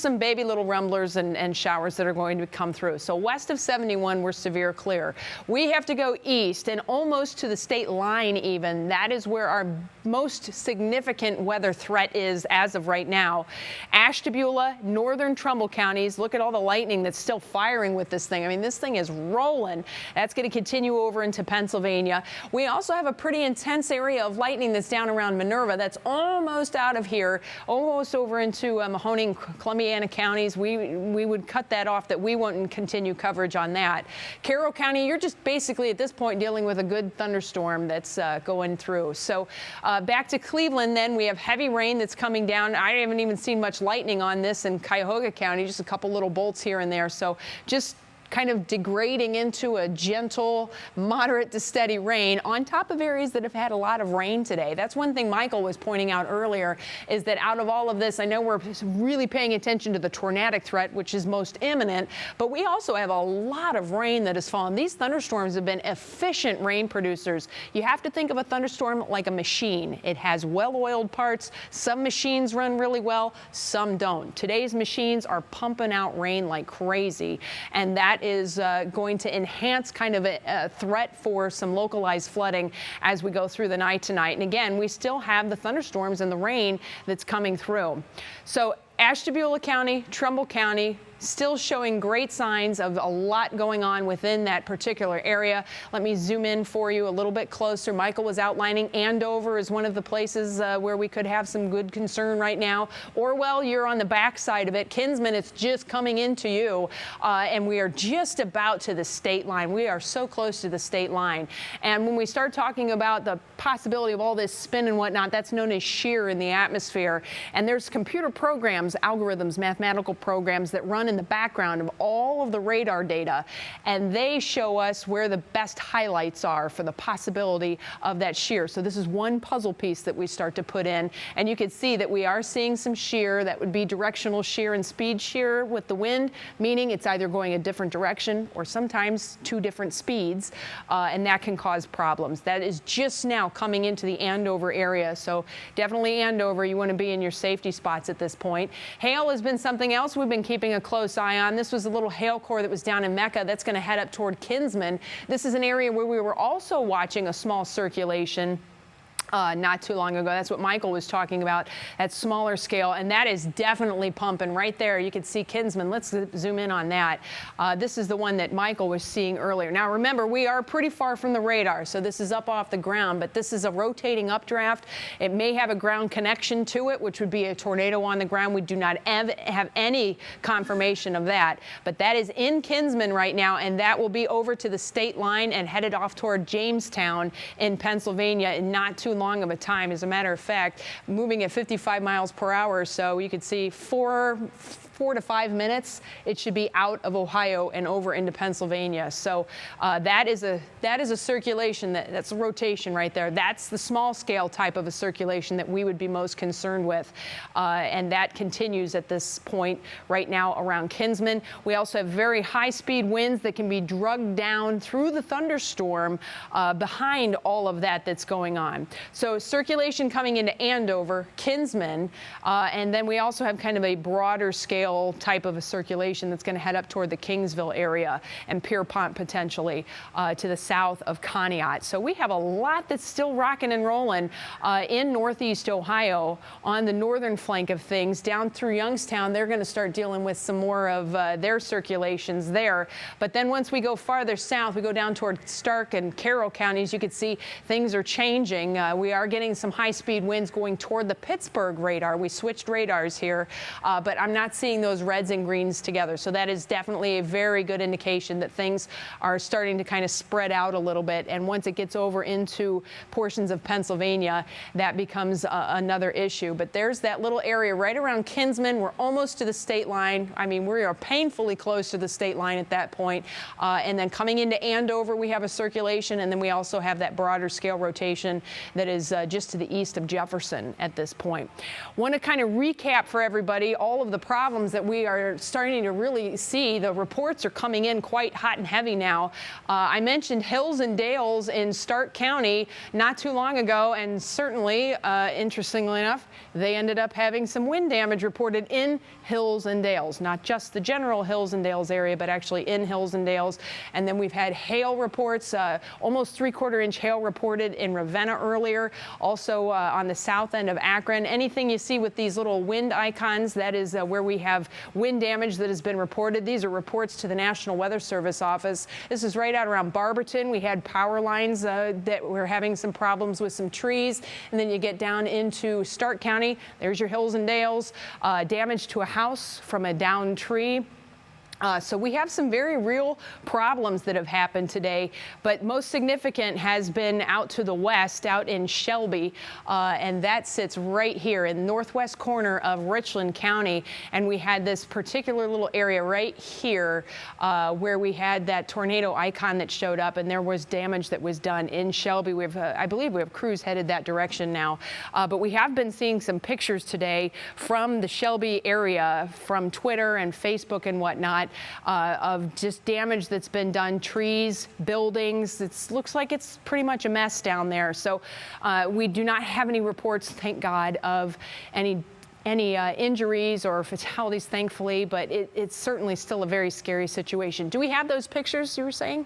some baby little rumblers and showers that are going to come through. So west of 71, we're severe clear. We have to go east and almost to the state line even. That is where our most significant weather threat is as of right now. Ashtabula, northern Trumbull counties. Look at all the lightning that's still firing with this thing. I mean, this thing is rolling. That's going to continue over into Pennsylvania. We also have a pretty intense area of lightning that's down around Minerva. That's almost out of here, almost over into Mahoning, Columbiana counties. We would cut that off, that we won't continue coverage on that. Carroll County, you're just basically at this point dealing with a good thunderstorm that's going through. So back to Cleveland then, we have heavy rain that's coming down. I haven't even seen much lightning on this in Cuyahoga County, just a couple little bolts here and there. So just kind of degrading into a gentle, moderate to steady rain on top of areas that have had a lot of rain today. That's one thing Michael was pointing out earlier, is that out of all of this, I know we're really paying attention to the tornadic threat, which is most imminent, but we also have a lot of rain that has fallen. These thunderstorms have been efficient rain producers. You have to think of a thunderstorm like a machine. It has well-oiled parts. Some machines run really well, some don't. Today's machines are pumping out rain like crazy, and that is going to enhance kind of a threat for some localized flooding as we go through the night tonight. And again, we still have the thunderstorms and the rain that's coming through. So Ashtabula County, Trumbull County, still showing great signs of a lot going on within that particular area. Let me zoom in for you a little bit closer. Michael was outlining Andover is one of the places where we could have some good concern right now. Orwell, you're on the back side of it. Kinsman, it's just coming into you, and we are just about to the state line. We are so close to the state line. And when we start talking about the possibility of all this spin and whatnot, that's known as shear in the atmosphere. And there's computer programs, algorithms, mathematical programs that run in the background of all of the radar data, and they show us where the best highlights are for the possibility of that shear. So this is one puzzle piece that we start to put in, and you can see that we are seeing some shear. That would be directional shear and speed shear with the wind, meaning it's either going a different direction or sometimes two different speeds, and that can cause problems. That is just now coming into the Andover area, so definitely Andover, you want to be in your safety spots at this point. Hail has been something else we've been keeping a close eye on. This was a little hail core that was down in Mecca that's going to head up toward Kinsman. This is an area where we were also watching a small circulation not too long ago. That's what Michael was talking about at smaller scale, and that is definitely pumping right there. You can see Kinsman. Let's zoom in on that. This is the one that Michael was seeing earlier. Now remember, we are pretty far from the radar, so this is up off the ground, but this is a rotating updraft. It may have a ground connection to it, which would be a tornado on the ground. We do not have any confirmation of that, but that is in Kinsman right now, and that will be over to the state line and headed off toward Jamestown in Pennsylvania in not too long of a time. As a matter of fact, moving at 55 miles per hour, so you could see 4 to 5 minutes, it should be out of Ohio and over into Pennsylvania. So that is a circulation, that's a rotation right there. That's the small scale type of a circulation that we would be most concerned with. And that continues at this point right now around Kinsman. We also have very high speed winds that can be drugged down through the thunderstorm behind all of that that's going on. So circulation coming into Andover, Kinsman, and then we also have kind of a broader scale type of a circulation that's going to head up toward the Kingsville area and Pierpont potentially to the south of Conneaut. So we have a lot that's still rocking and rolling in northeast Ohio on the northern flank of things. Down through Youngstown, they're going to start dealing with some more of their circulations there. But then once we go farther south, we go down toward Stark and Carroll counties, you can see things are changing. We are getting some high-speed winds going toward the Pittsburgh radar. We switched radars here, but I'm not seeing those reds and greens together. So that is definitely a very good indication that things are starting to kind of spread out a little bit. And once it gets over into portions of Pennsylvania, that becomes another issue. But there's that little area right around Kinsman. We're almost to the state line. I mean, we are painfully close to the state line at that point. And then coming into Andover, we have a circulation, and then we also have that broader scale rotation that is just to the east of Jefferson at this point. Want to kind of recap for everybody all of the problems problems that we are starting to really see. The reports are coming in quite hot and heavy now. I mentioned hills and dales in Stark County not too long ago, and certainly, interestingly enough, they ended up having some wind damage reported in hills and dales, not just the general hills and dales area, but actually in hills and dales. And then we've had hail reports, almost 3/4 inch hail reported in Ravenna earlier, also on the south end of Akron. Anything you see with these little wind icons, that is where we have wind damage that has been reported. These are reports to the National Weather Service office. This is right out around Barberton. We had power lines that were having some problems with some trees. And then you get down into Stark County. There's your hills and dales. Damage to a house from a downed tree. So we have some very real problems that have happened today, but most significant has been out to the west, out in Shelby, and that sits right here in the northwest corner of Richland County. And we had this particular little area right here where we had that tornado icon that showed up, and there was damage that was done in Shelby. We have, I believe we have crews headed that direction now, but we have been seeing some pictures today from the Shelby area, from Twitter and Facebook and whatnot, of just damage that's been done, trees, buildings. It looks like it's pretty much a mess down there. So we do not have any reports, thank God, of any injuries or fatalities, thankfully, but it's certainly still a very scary situation. Do we have those pictures you were saying?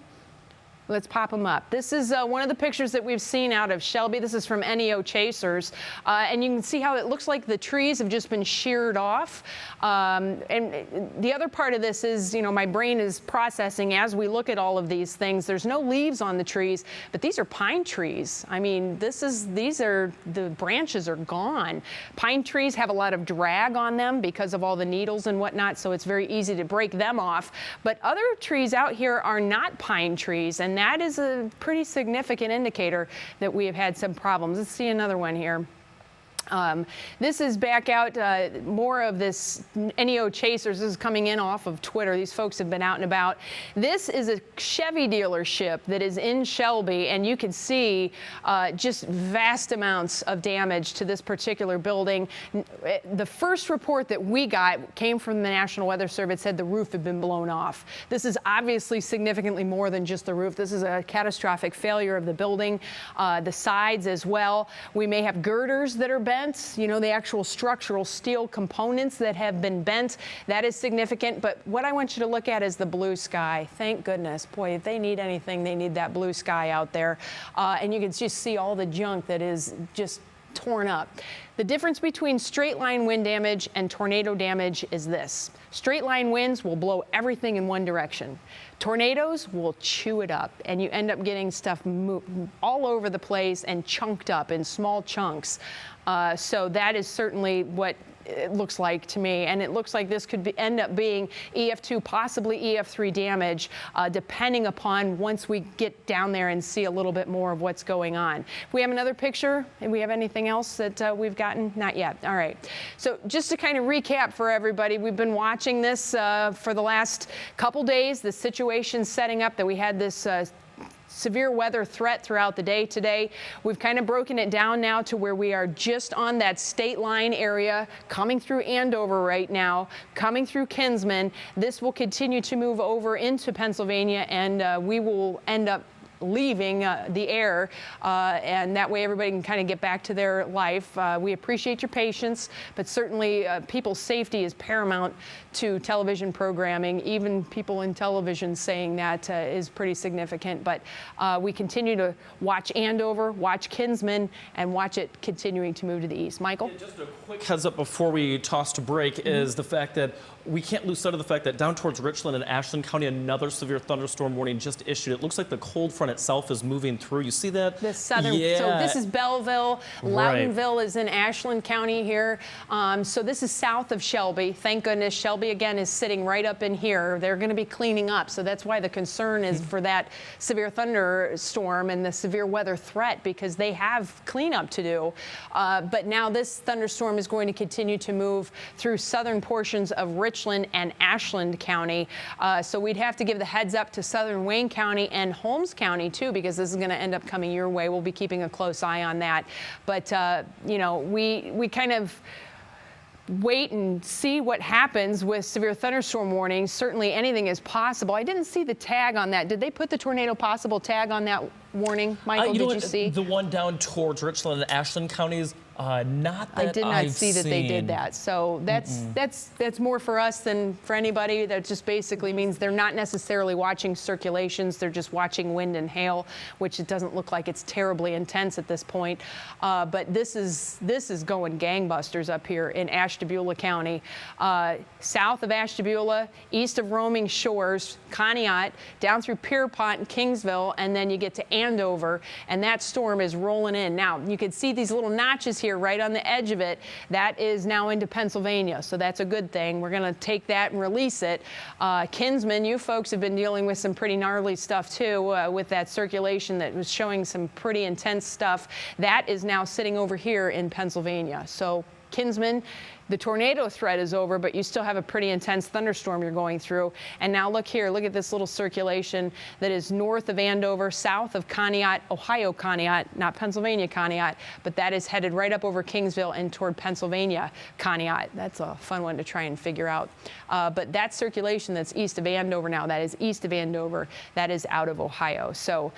Let's pop them up. This is one of the pictures that we've seen out of Shelby. This is from NEO Chasers. And you can see how it looks like the trees have just been sheared off. And the other part of this is, you know, my brain is processing as we look at all of these things. There's no leaves on the trees, but these are pine trees. I mean, the branches are gone. Pine trees have a lot of drag on them because of all the needles and whatnot, so it's very easy to break them off. But other trees out here are not pine trees, and that is a pretty significant indicator that we have had some problems. Let's see another one here. This is back out, more of this NEO Chasers. This is coming in off of Twitter. These folks have been out and about. This is a Chevy dealership that is in Shelby, and you can see just vast amounts of damage to this particular building. The first report that we got came from the National Weather Service, said the roof had been blown off. This is obviously significantly more than just the roof. This is a catastrophic failure of the building, the sides as well. We may have girders that are bent, you know, the actual structural steel components that have been bent. That is significant. But what I want you to look at is the blue sky. Thank goodness. Boy, if they need anything, they need that blue sky out there. And you can just see all the junk that is just torn up. The difference between straight line wind damage and tornado damage is this. Straight line winds will blow everything in one direction. Tornadoes will chew it up, and you end up getting stuff all over the place and chunked up in small chunks. So that is certainly what it looks like to me, and it looks like this could end up being EF2, possibly EF3 damage, depending upon once we get down there and see a little bit more of what's going on. If we have another picture, and we have anything else that we've gotten? Not yet. All right. So just to kind of recap for everybody, we've been watching this for the last couple days, the situation setting up that we had this severe weather threat throughout the day today. We've kind of broken it down now to where we are just on that state line area, coming through Andover right now, coming through Kinsman. This will continue to move over into Pennsylvania, and we will end up leaving the air, and that way everybody can kind of get back to their life. We appreciate your patience, but certainly people's safety is paramount to television programming. Even people in television saying that is pretty significant. But we continue to watch Andover, watch Kinsman, and watch it continuing to move to the east. Michael? Yeah, just a quick heads up before we toss to break is the fact that we can't lose sight of the fact that down towards Richland and Ashland County, another severe thunderstorm warning just issued. It looks like the cold front itself is moving through. You see that? The southern, yeah. So this is Belleville. Loudounville is in Ashland County here. So this is south of Shelby. Thank goodness. Shelby, again, is sitting right up in here. They're going to be cleaning up. So that's why the concern is for that severe thunderstorm and the severe weather threat, because they have cleanup to do. But now this thunderstorm is going to continue to move through southern portions of Richland and Ashland County. So we'd have to give the heads up to southern Wayne County and Holmes County, too, because this is going to end up coming your way. We'll be keeping a close eye on that. But, you know, we kind of wait and see what happens with severe thunderstorm warnings. Certainly anything is possible. I didn't see the tag on that. Did they put the tornado possible tag on that warning, Michael? Did you see? The one down towards Richland and Ashland counties, not that I did not see that they did that. So that's more for us than for anybody. That just basically means they're not necessarily watching circulations. They're just watching wind and hail, which it doesn't look like it's terribly intense at this point. But this is going gangbusters up here in Ashtabula County. South of Ashtabula, east of Roaming Shores, Conneaut, down through Pierpont and Kingsville, and then you get to Andover, and that storm is rolling in. Now, you can see these little notches here right on the edge of it. That is now into Pennsylvania, so that's a good thing. We're going to take that and release it. Kinsman, you folks have been dealing with some pretty gnarly stuff too, with that circulation that was showing some pretty intense stuff. That is now sitting over here in Pennsylvania. So Kinsman, the tornado threat is over, but you still have a pretty intense thunderstorm you're going through. And now look here, look at this little circulation that is north of Andover, south of Conneaut, Ohio Conneaut, not Pennsylvania Conneaut, but that is headed right up over Kingsville and toward Pennsylvania Conneaut. That's a fun one to try and figure out. But that circulation that's east of Andover now, that is east of Andover, that is out of Ohio. So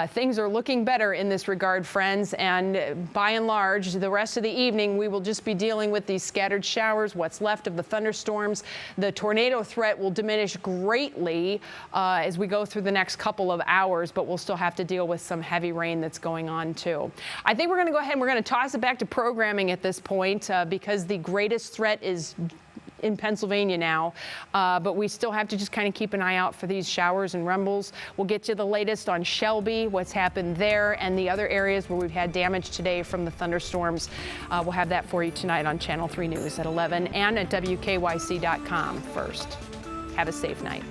things are looking better in this regard, friends. And by and large, the rest of the evening, we will just be dealing with these scattered showers, what's left of the thunderstorms. The tornado threat will diminish greatly as we go through the next couple of hours, but we'll still have to deal with some heavy rain that's going on too. I think we're going to go ahead and we're going to toss it back to programming at this point because the greatest threat is in Pennsylvania now, but we still have to just kind of keep an eye out for these showers and rumbles. We'll get you the latest on Shelby, what's happened there, and the other areas where we've had damage today from the thunderstorms. We'll have that for you tonight on Channel 3 News at 11 and at WKYC.com first. Have a safe night.